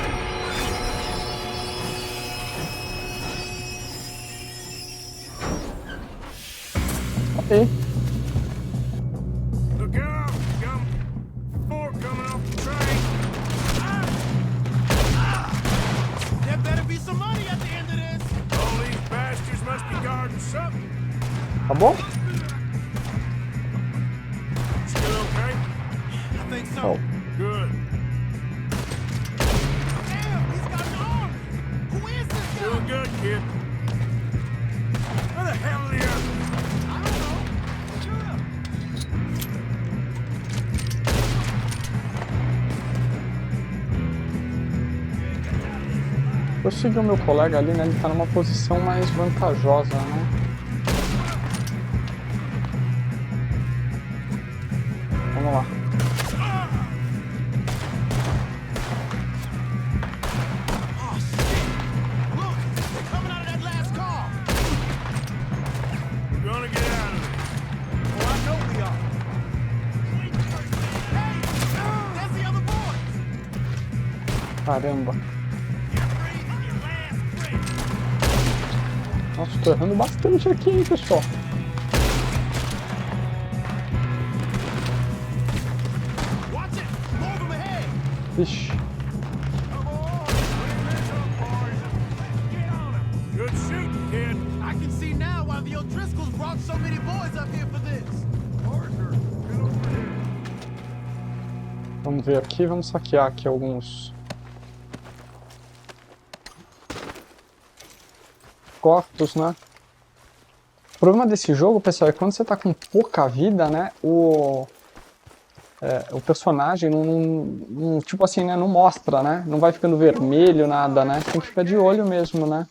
Ok. Look out! More coming off the train. There better be some money at the end of this. All these bastards must be guarding something. Tá bom? Still okay? I think so. Oh. Good. Damn, he's got an arm. Who is this guy? Doing good, kid. Where the hell are the others? I don't know. Shoot him. Eu segui o meu colega ali, né? Ele tá numa posição mais vantajosa, né? Vamos lá. Caramba. Nossa, tô errando bastante aqui, hein, pessoal. Vixe. Good shooting, kid. I can see now why the O'Driscolls brought so many boys up here for this. Vamos ver aqui, vamos saquear aqui alguns corpos, né? O problema desse jogo, pessoal, é que quando você tá com pouca vida, né? o personagem tipo assim, né, não mostra, né? Não vai ficando vermelho, nada, né? Tem que ficar de olho mesmo, né?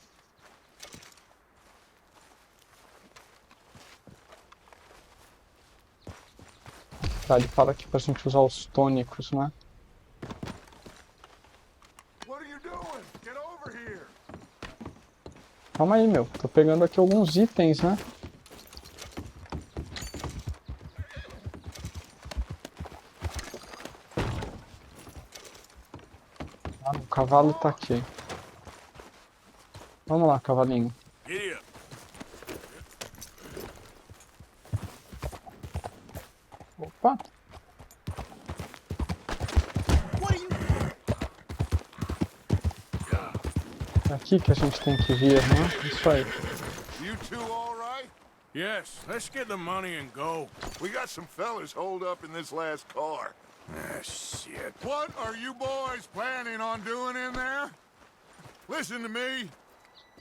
Tá, ele fala aqui pra gente usar os tônicos, né? Calma aí, meu. Tô pegando aqui alguns itens, né? Ah, o cavalo tá aqui. Vamos lá, cavalinho. Opa! É aqui que a gente tem que vir, né? Isso aí. You two all right? Yes, let's get the money and go. We got some fellas holed up in this last car. Ah, shit. What are you boys planning on doing in there? Listen to me.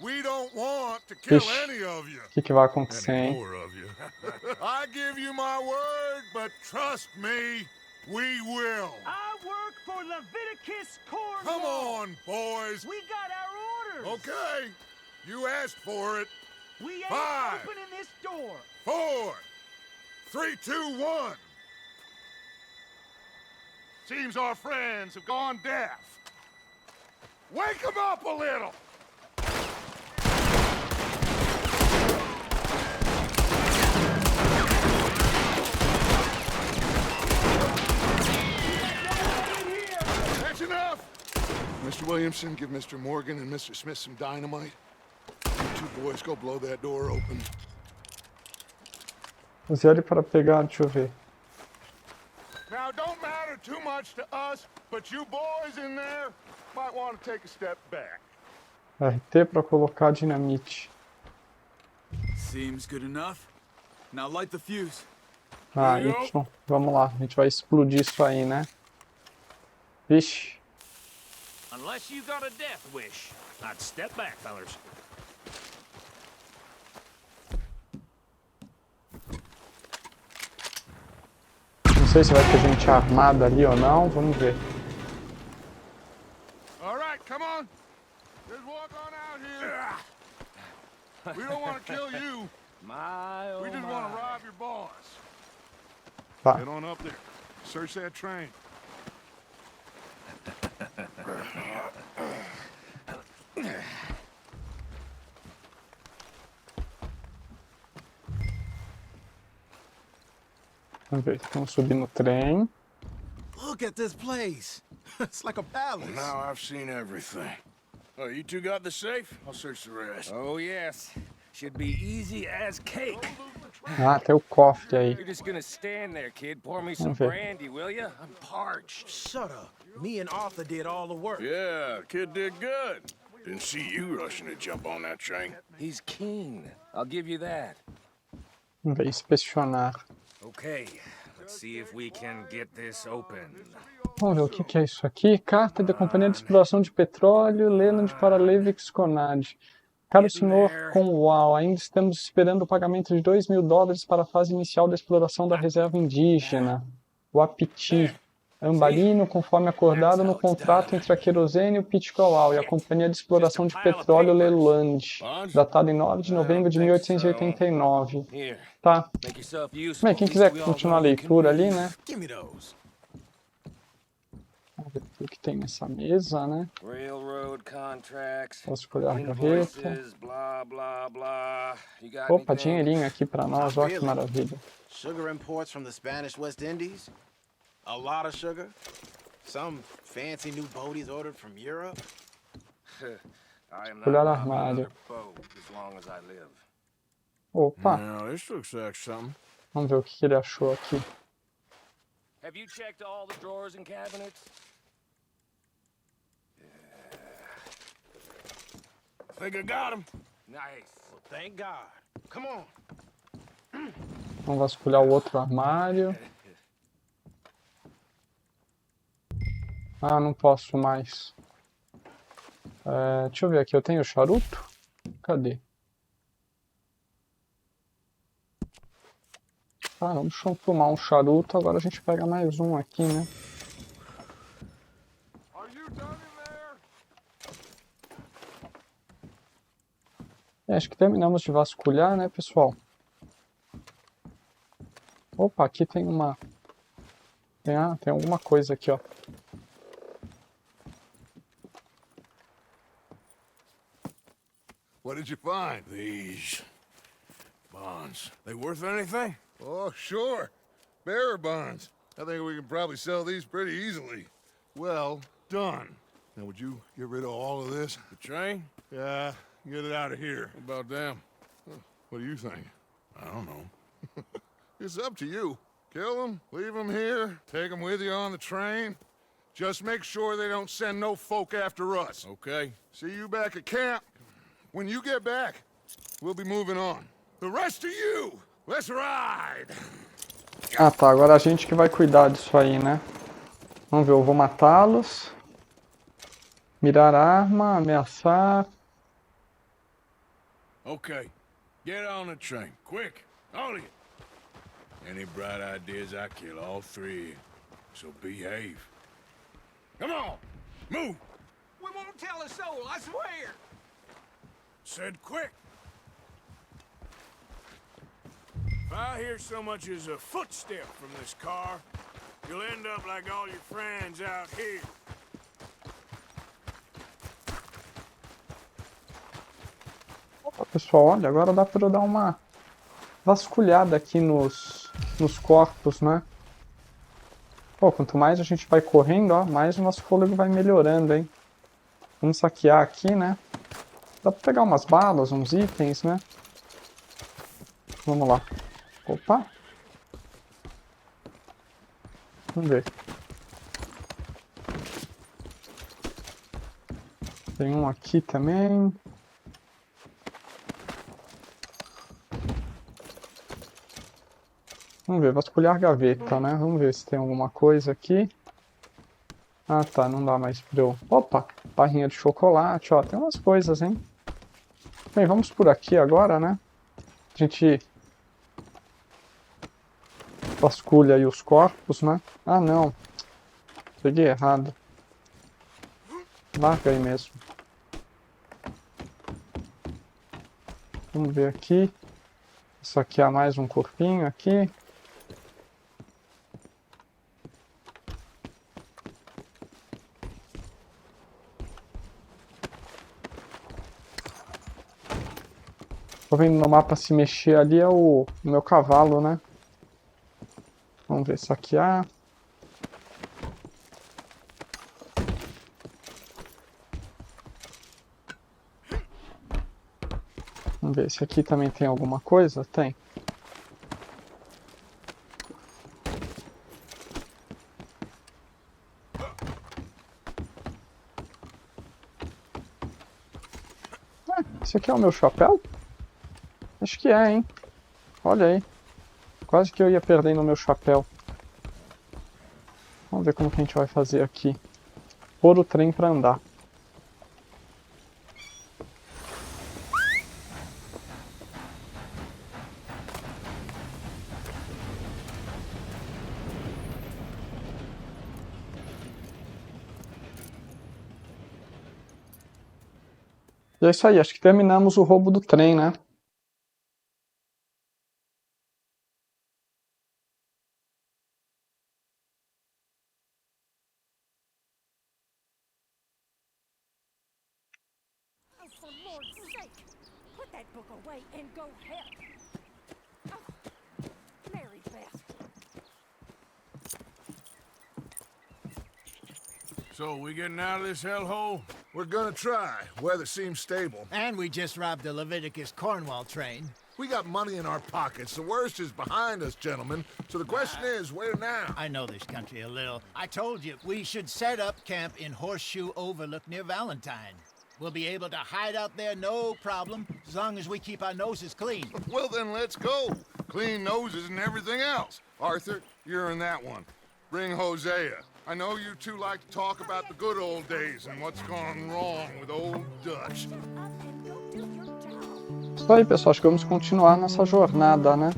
We don't want to kill any of you. O que vai acontecer, hein? More of you. I give you my word, but trust me, we will. I work for Leviticus Corps. Come on, boys. We got our orders. Okay. You asked for it. We ain't 5, opening this door. 4, 3, 2, 1. Seems our friends have gone deaf. Wake them up a little. That's enough. Mr. Williamson, give Mr. Morgan and Mr. Smith some dynamite. You two boys go blow that door open. Use ele para pegar, deixa eu ver. Now, don't matter too much to us, but you boys in there might want to take a step back. RT para colocar dinamite. Seems good enough. Now light the fuse. Ah, Y. Vamos lá, a gente vai explodir isso aí, né? Vixe. Unless you got a death wish, I'd step back, fellas. Não sei se vai ter gente armada ali ou não, vamos ver. All right, come on. Just walk on out here. We don't want to kill you. We just want to rob your boss. Tá. Get on up there. Search that train. Vamos ver, vamos subir no trem. Look at this place. It's like a palace. Now I've seen everything. Oh, you two got the safe? I'll search the rest. Oh, yes. Should be easy as cake. Ah, tem o cofre aí. You're just gonna stand there, kid. Pour me some Vamos ver. brandy, will you? I'm parched. Shut up. Me and Arthur did all the work. Yeah, kid did good. Didn't see you rushing to jump on that train. He's keen. I'll give you that. Vamos ver, inspecionar. Okay, let's see if we can get this open. Vamos ver o que é isso aqui. Carta da Companhia de Exploração de Petróleo, Leland para Levex Conad. Caro senhor Conwall, ainda estamos esperando o pagamento de $2.000 para a fase inicial da exploração da reserva indígena, o Apiti Ambarino, conforme acordado no contrato entre a Querosene e o Pitcoal e a Companhia de Exploração de Petróleo Leland, datado em 9 de novembro de 1889. Tá. Bem, quem quiser continuar a leitura ali, né? Vamos ver o que tem nessa mesa, né? Posso escolher a garreta. Opa, dinheirinho aqui pra nós, olha que maravilha. Sugar imports from the Spanish West Indies? A lot of sugar? Some fancy new boat ordered from Europe? Escolher armário. Opa, This looks like something. vamos ver o que ele achou aqui. Have you checked all the drawers and cabinets? Think I got him. Nice. Well, thank God. Come on. Vamos vasculhar o outro armário. Ah, não posso mais. Deixa eu ver aqui, eu tenho charuto? Cadê? Tá, vamos fumar um charuto, agora a gente pega mais um aqui, né? Acho que terminamos de vasculhar, né, pessoal? Opa, aqui tem uma... Tem alguma coisa aqui, ó. What did you find? These bonds. They worth anything? Oh, sure. Bearer bonds. I think we can probably sell these pretty easily. Well done. Now, would you get rid of all of this? The train? Yeah, get it out of here. What about them? What do you think? I don't know. It's up to you. Kill them, leave them here, take them with you on the train. Just make sure they don't send no folk after us. Okay. See you back at camp. When you get back, we'll be moving on. The rest of you, let's ride! Ah, tá. Agora a gente que vai cuidar disso aí, né? Vamos ver, eu vou matá-los. Mirar arma, ameaçar. Okay. Get on the train. Quick. All of you. Any bright ideas, I kill all three of you. So behave. Come on! Move! We won't tell a soul, I swear! Said quick! If I hear so much as a footstep from this car, you'll end up like all your friends out here. Opa, pessoal, olha, agora dá para eu dar uma vasculhada aqui nos corpos, né? Pô, quanto mais a gente vai correndo, ó, mais o nosso fôlego vai melhorando, hein? Vamos saquear aqui, né? Dá pra pegar umas balas, uns itens, né? Vamos lá. Opa! Vamos ver. Tem um aqui também. Vamos ver, vasculhar gaveta, né? Vamos ver se tem alguma coisa aqui. Ah, tá, não dá mais pra eu... Opa, barrinha de chocolate, ó, tem umas coisas, hein? Bem, vamos por aqui agora, né? A gente vasculha aí os corpos, né? Ah, não. Peguei errado. Larga aí mesmo. Vamos ver aqui. Isso aqui há mais um corpinho aqui. Tô vendo no mapa se mexer ali é o meu cavalo, né? Vamos ver se aqui há. Vamos ver se aqui também tem alguma coisa. Tem. Esse aqui é o meu chapéu? Acho que é, hein? Olha aí. Quase que eu ia perder no meu chapéu. Vamos ver como que a gente vai fazer aqui. Pôr o trem para andar. E é isso aí, acho que terminamos o roubo do trem, né? For Lord's sake, put that book away and go help. Oh, Mary Beth. So, we getting out of this hellhole? We're gonna try. Weather seems stable. And we just robbed the Leviticus Cornwall train. We got money in our pockets. The worst is behind us, gentlemen. So the question is, where now? I know this country a little. I told you, we should set up camp in Horseshoe Overlook near Valentine. We'll be able to hide out there, no problem, as long as we keep our noses clean. Well, then let's go. Clean noses and everything else. Arthur, you're in that one. Bring Hosea. I know you two like to talk about the good old days and what's gone wrong with old Dutch. Isso aí, pessoal. Acho que vamos continuar nossa jornada, né?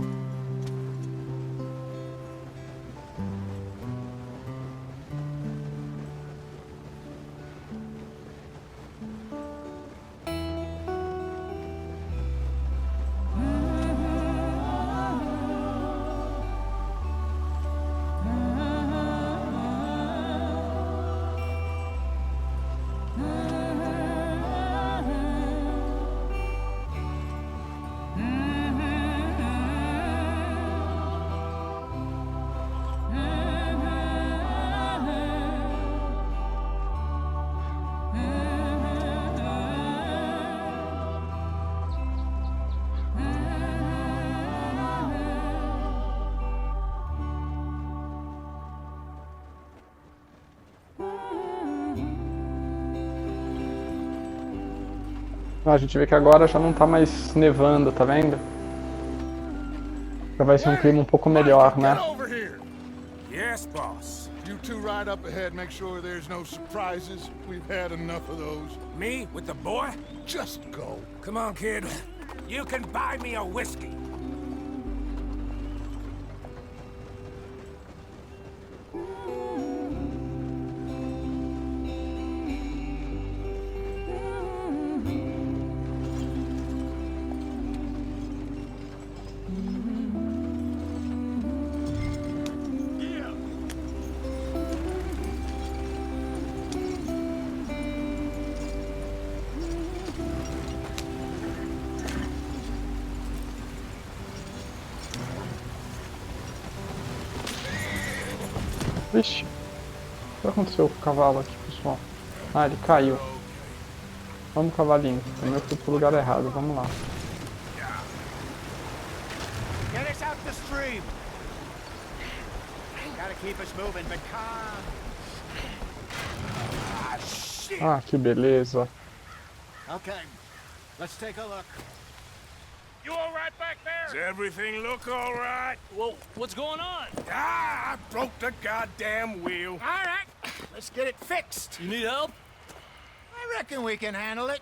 A gente vê que agora já não tá mais nevando, tá vendo? Já vai ser um clima um pouco melhor, né? Get over here. Yes, boss. You two ride up ahead, make sure there's no surprises. We've had enough of those. Me with the boy? Just go. Come on, kid. You can buy me a whiskey. Vixe, o que aconteceu com o cavalo aqui, pessoal? Ah, ele caiu. Vamos, cavalinho. Também eu fui pro lugar errado, vamos lá. Get us out the stream. Gotta keep us moving, but calm. Ah, shit. Ah, que beleza. Okay, let's take a look. You all right back there? Does everything look all right? Well, what's going on? Ah, I broke the goddamn wheel. All right, let's get it fixed. You need help? I reckon we can handle it.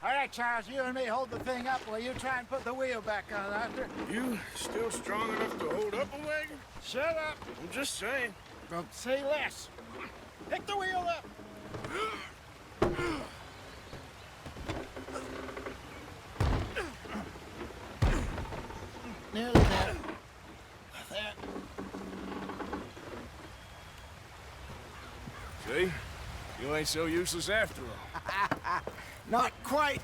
All right, Charles, you and me hold the thing up while you try and put the wheel back on, Arthur. You still strong enough to hold up a wagon? Shut up. I'm just saying. Well, say less. Pick the wheel up. Nearly there. There. See? You ain't so useless after all. Not quite.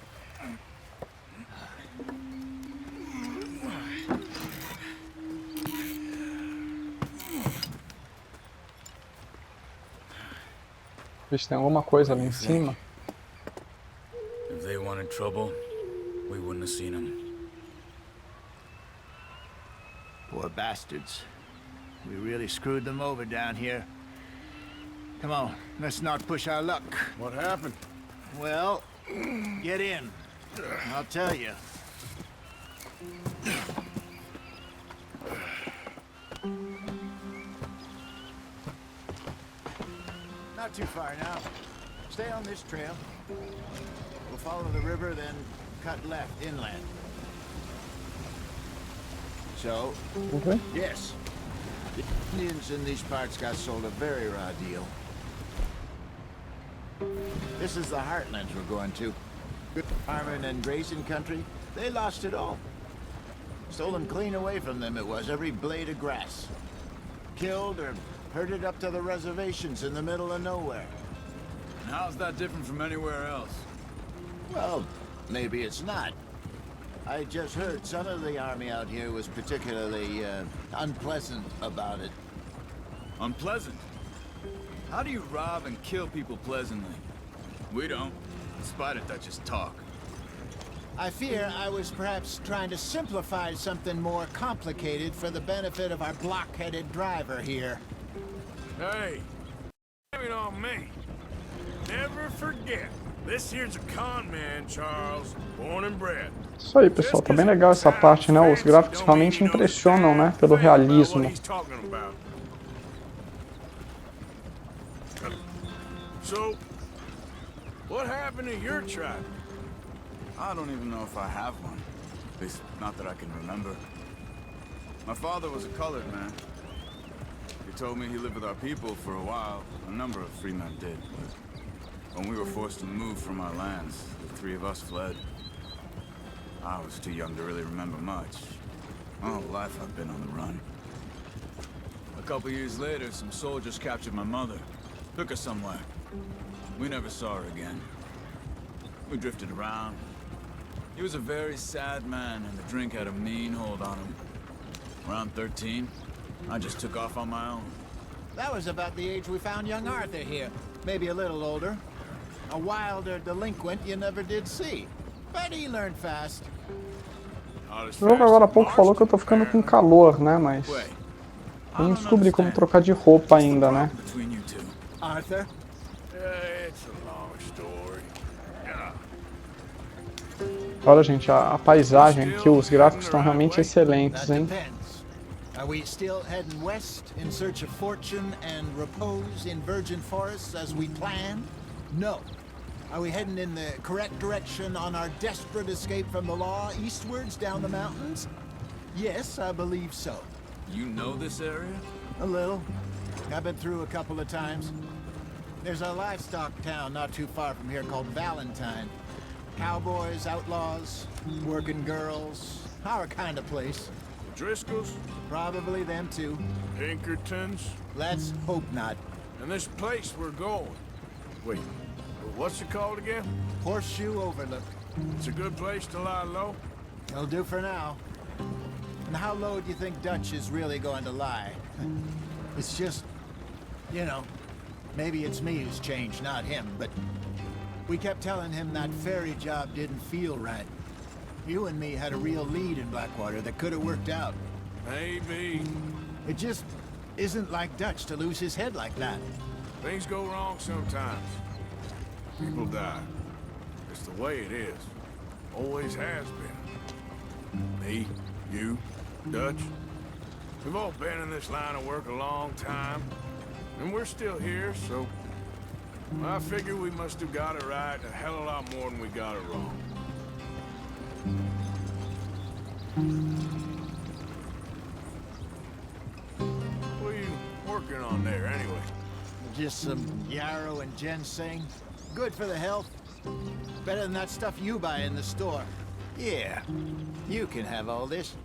Vixe, tem alguma coisa ali em cima. If they wanted trouble, we wouldn't have seen them. Poor bastards. We really screwed them over down here. Come on, let's not push our luck. What happened? Well, get in. I'll tell you. Not too far now. Stay on this trail. We'll follow the river, then cut left inland. So, Okay. yes, the Indians in these parts got sold a very raw deal. This is the heartlands we're going to. Good farming and grazing country, they lost it all. Stolen clean away from them it was, every blade of grass. Killed or herded up to the reservations in the middle of nowhere. And how's that different from anywhere else? Well, maybe it's not. I just heard some of the army out here was particularly unpleasant about it. Unpleasant? How do you rob and kill people pleasantly? We don't, despite it, that just talk. I fear I was perhaps trying to simplify something more complicated for the benefit of our block-headed driver here. Hey, blame it on me. Never forget, this here's a con man, Charles, born and bred. Isso aí, pessoal, tá bem legal essa parte, né? Os gráficos realmente impressionam, né? Pelo realismo. So, what happened to your tribe? I don't even know if I have one. At least, not that I can remember. My father was a colored man. He told me he lived with our people for a while. A number of free men did, but when we were forced to move from our lands, the three of us fled. I was too young to really remember much. All life I've been on the run. A couple years later, some soldiers captured my mother. Took her somewhere. We never saw her again. We drifted around. He was a very sad man, and the drink had a mean hold on him. Around 13, I just took off on my own. That was about the age we found young Arthur here. Maybe a little older. A wilder delinquent you never did see. But he learned fast. O jogo agora há pouco falou que eu tô ficando com calor, né? Mas eu não descobri como trocar de roupa ainda, né? Arthur? It's a long story. Olha, gente, a paisagem aqui, os gráficos estão realmente excelentes, hein? Are we still heading west in search of fortune and repose in virgin forests as we planned? No. Are we heading in the correct direction on our desperate escape from the law eastwards down the mountains? Yes, I believe so. You know this area? A little. I've been through a couple of times. There's a livestock town not too far from here called Valentine. Cowboys, outlaws, working girls, our kind of place. Driscolls? Probably them too. Pinkertons? Let's hope not. And this place we're going. Wait, what's it called again? Horseshoe Overlook. It's a good place to lie low? It'll do for now. And how low do you think Dutch is really going to lie? It's just, you know, maybe it's me who's changed, not him, but we kept telling him that ferry job didn't feel right. You and me had a real lead in Blackwater that could have worked out. Maybe. It just isn't like Dutch to lose his head like that. Things go wrong sometimes. People die. It's the way it is. Always has been. Me, you, Dutch. We've all been in this line of work a long time. And we're still here, so I figure we must have got it right a hell of a lot more than we got it wrong. What are you working on there, anyway? Just some yarrow and ginseng. Good for the health. Better than that stuff you buy in the store. Yeah, you can have all this.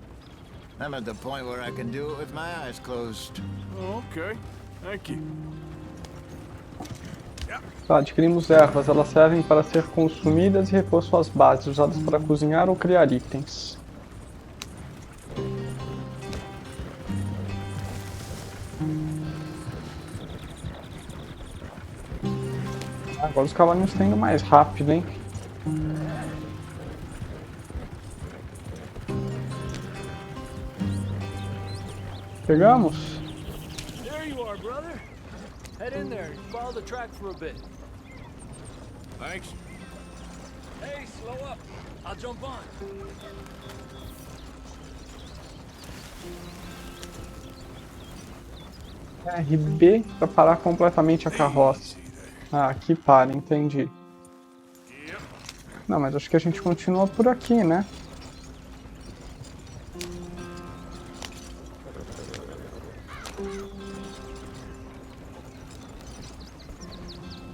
I'm at the point where I can do it with my eyes closed. Oh, okay. Thank you. Tá, adquirimos ervas, elas servem para ser consumidas e repor suas bases, usadas para cozinhar ou criar itens. Agora os cavalinhos estão indo mais rápido, hein? Pegamos? There you are, brother. Head in there and follow the track for a bit. Thanks. Hey, slow up. I'll jump on. RB para parar completamente a carroça. Ah, aqui para, entendi. Não, mas acho que a gente continua por aqui, né?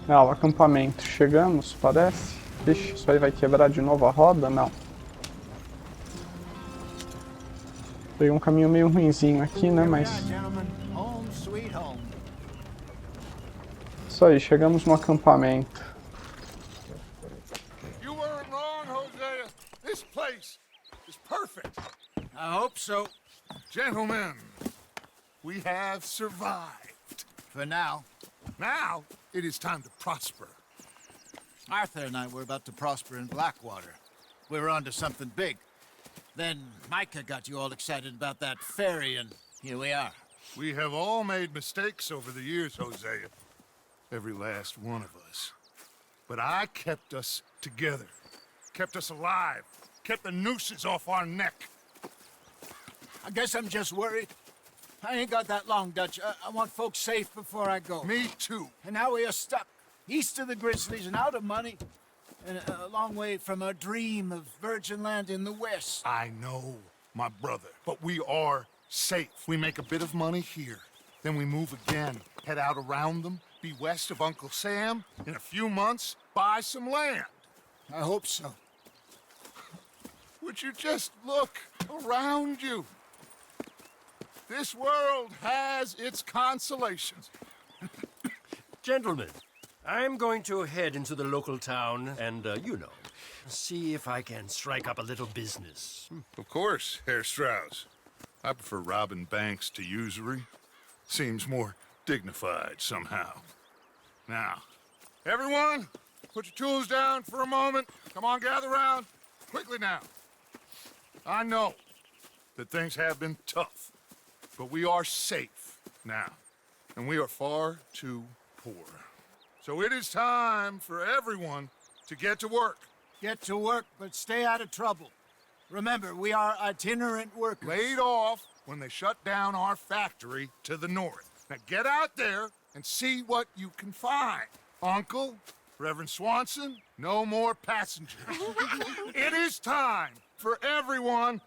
Ah, o acampamento. Chegamos, parece. Ixi, isso aí vai quebrar de novo a roda? Não. Peguei um caminho meio ruinzinho aqui, né? Mas... Isso aí, chegamos no acampamento. You weren't wrong, Hosea. This place is perfect. I hope so. Gentlemen, we have survived. For now. Now, it is time to prosper. Arthur and I were about to prosper in Blackwater. We were onto something big. Then Micah got you all excited about that ferry, and here we are. We have all made mistakes over the years, Hosea. Every last one of us. But I kept us together. Kept us alive. Kept the nooses off our neck. I guess I'm just worried. I ain't got that long, Dutch. I want folks safe before I go. Me too. And now we are stuck, east of the Grizzlies and out of money, and a long way from our dream of virgin land in the west. I know, my brother, but we are safe. We make a bit of money here, then we move again, head out around them, be west of Uncle Sam, in a few months, buy some land. I hope so. Would you just look around you? This world has its consolations. Gentlemen, I'm going to head into the local town and, you know, see if I can strike up a little business. Of course, Herr Strauss. I prefer robbing banks to usury. Seems more dignified somehow. Now, everyone, put your tools down for a moment. Come on, gather round. Quickly now. I know that things have been tough, but we are safe now, and we are far too poor. So it is time for everyone to get to work. Get to work, but stay out of trouble. Remember, we are itinerant workers. Laid off when they shut down our factory to the north. Now get out there and see what you can find. Uncle, Reverend Swanson, no more passengers. It is time for everyone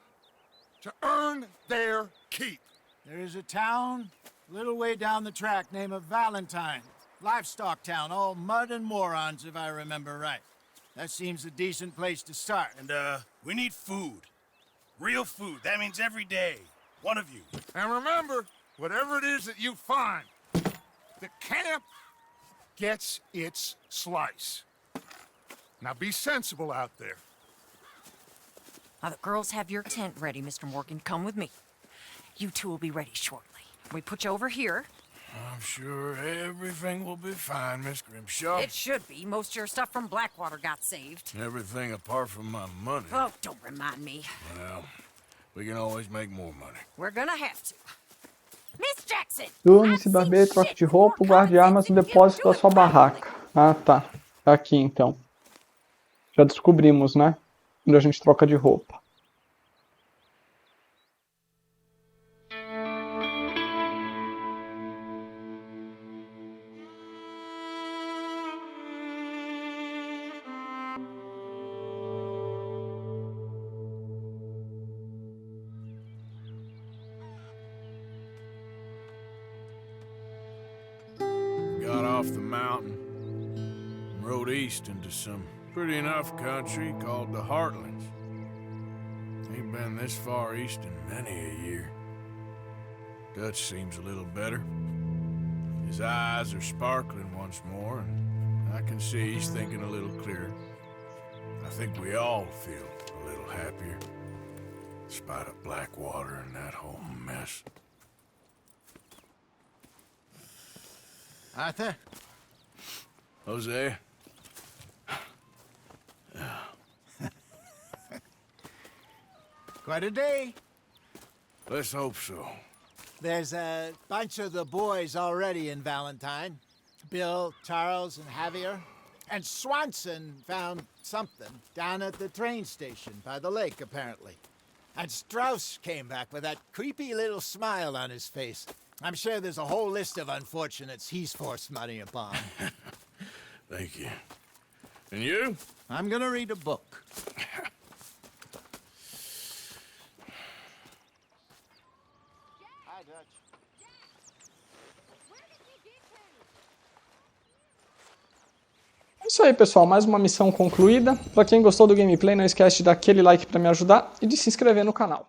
to earn their keep. There is a town a little way down the track named Valentine. Livestock town, all mud and morons, if I remember right. That seems a decent place to start. And, we need food. Real food. That means every day. One of you. And remember, whatever it is that you find, the camp gets its slice. Now be sensible out there. Now the girls have your tent ready, Mr. Morgan. Come with me. You two will be ready shortly. We put you over here. I'm sure everything will be fine, Miss Grimshaw. It should be. Most of your stuff from Blackwater got saved. Everything apart from my money. Oh, don't remind me. Well, we can always make more money. We're gonna have to. Miss Jackson! Turne-se, barbeiro, troque de roupa, guarde armas no depósito da sua barraca. Ah, tá. Tá aqui, então. Já descobrimos, né? Onde a gente troca de roupa. Got off the mountain and rode east into some pretty enough country called the Heartlands. Ain't been this far east in many a year. Dutch seems a little better. His eyes are sparkling once more, and I can see he's thinking a little clearer. I think we all feel a little happier, in spite of Blackwater and that whole mess. Arthur? Jose? Quite a day. Let's hope so. There's a bunch of the boys already in Valentine. Bill, Charles, and Javier. And Swanson found something down at the train station by the lake, apparently. And Strauss came back with that creepy little smile on his face. I'm sure there's a whole list of unfortunates he's forced money upon. Thank you. And you? I'm gonna read a book. Hi, Dutch. É isso aí, pessoal. Mais uma missão concluída. Para quem gostou do gameplay, não esquece de dar aquele like para me ajudar e de se inscrever no canal.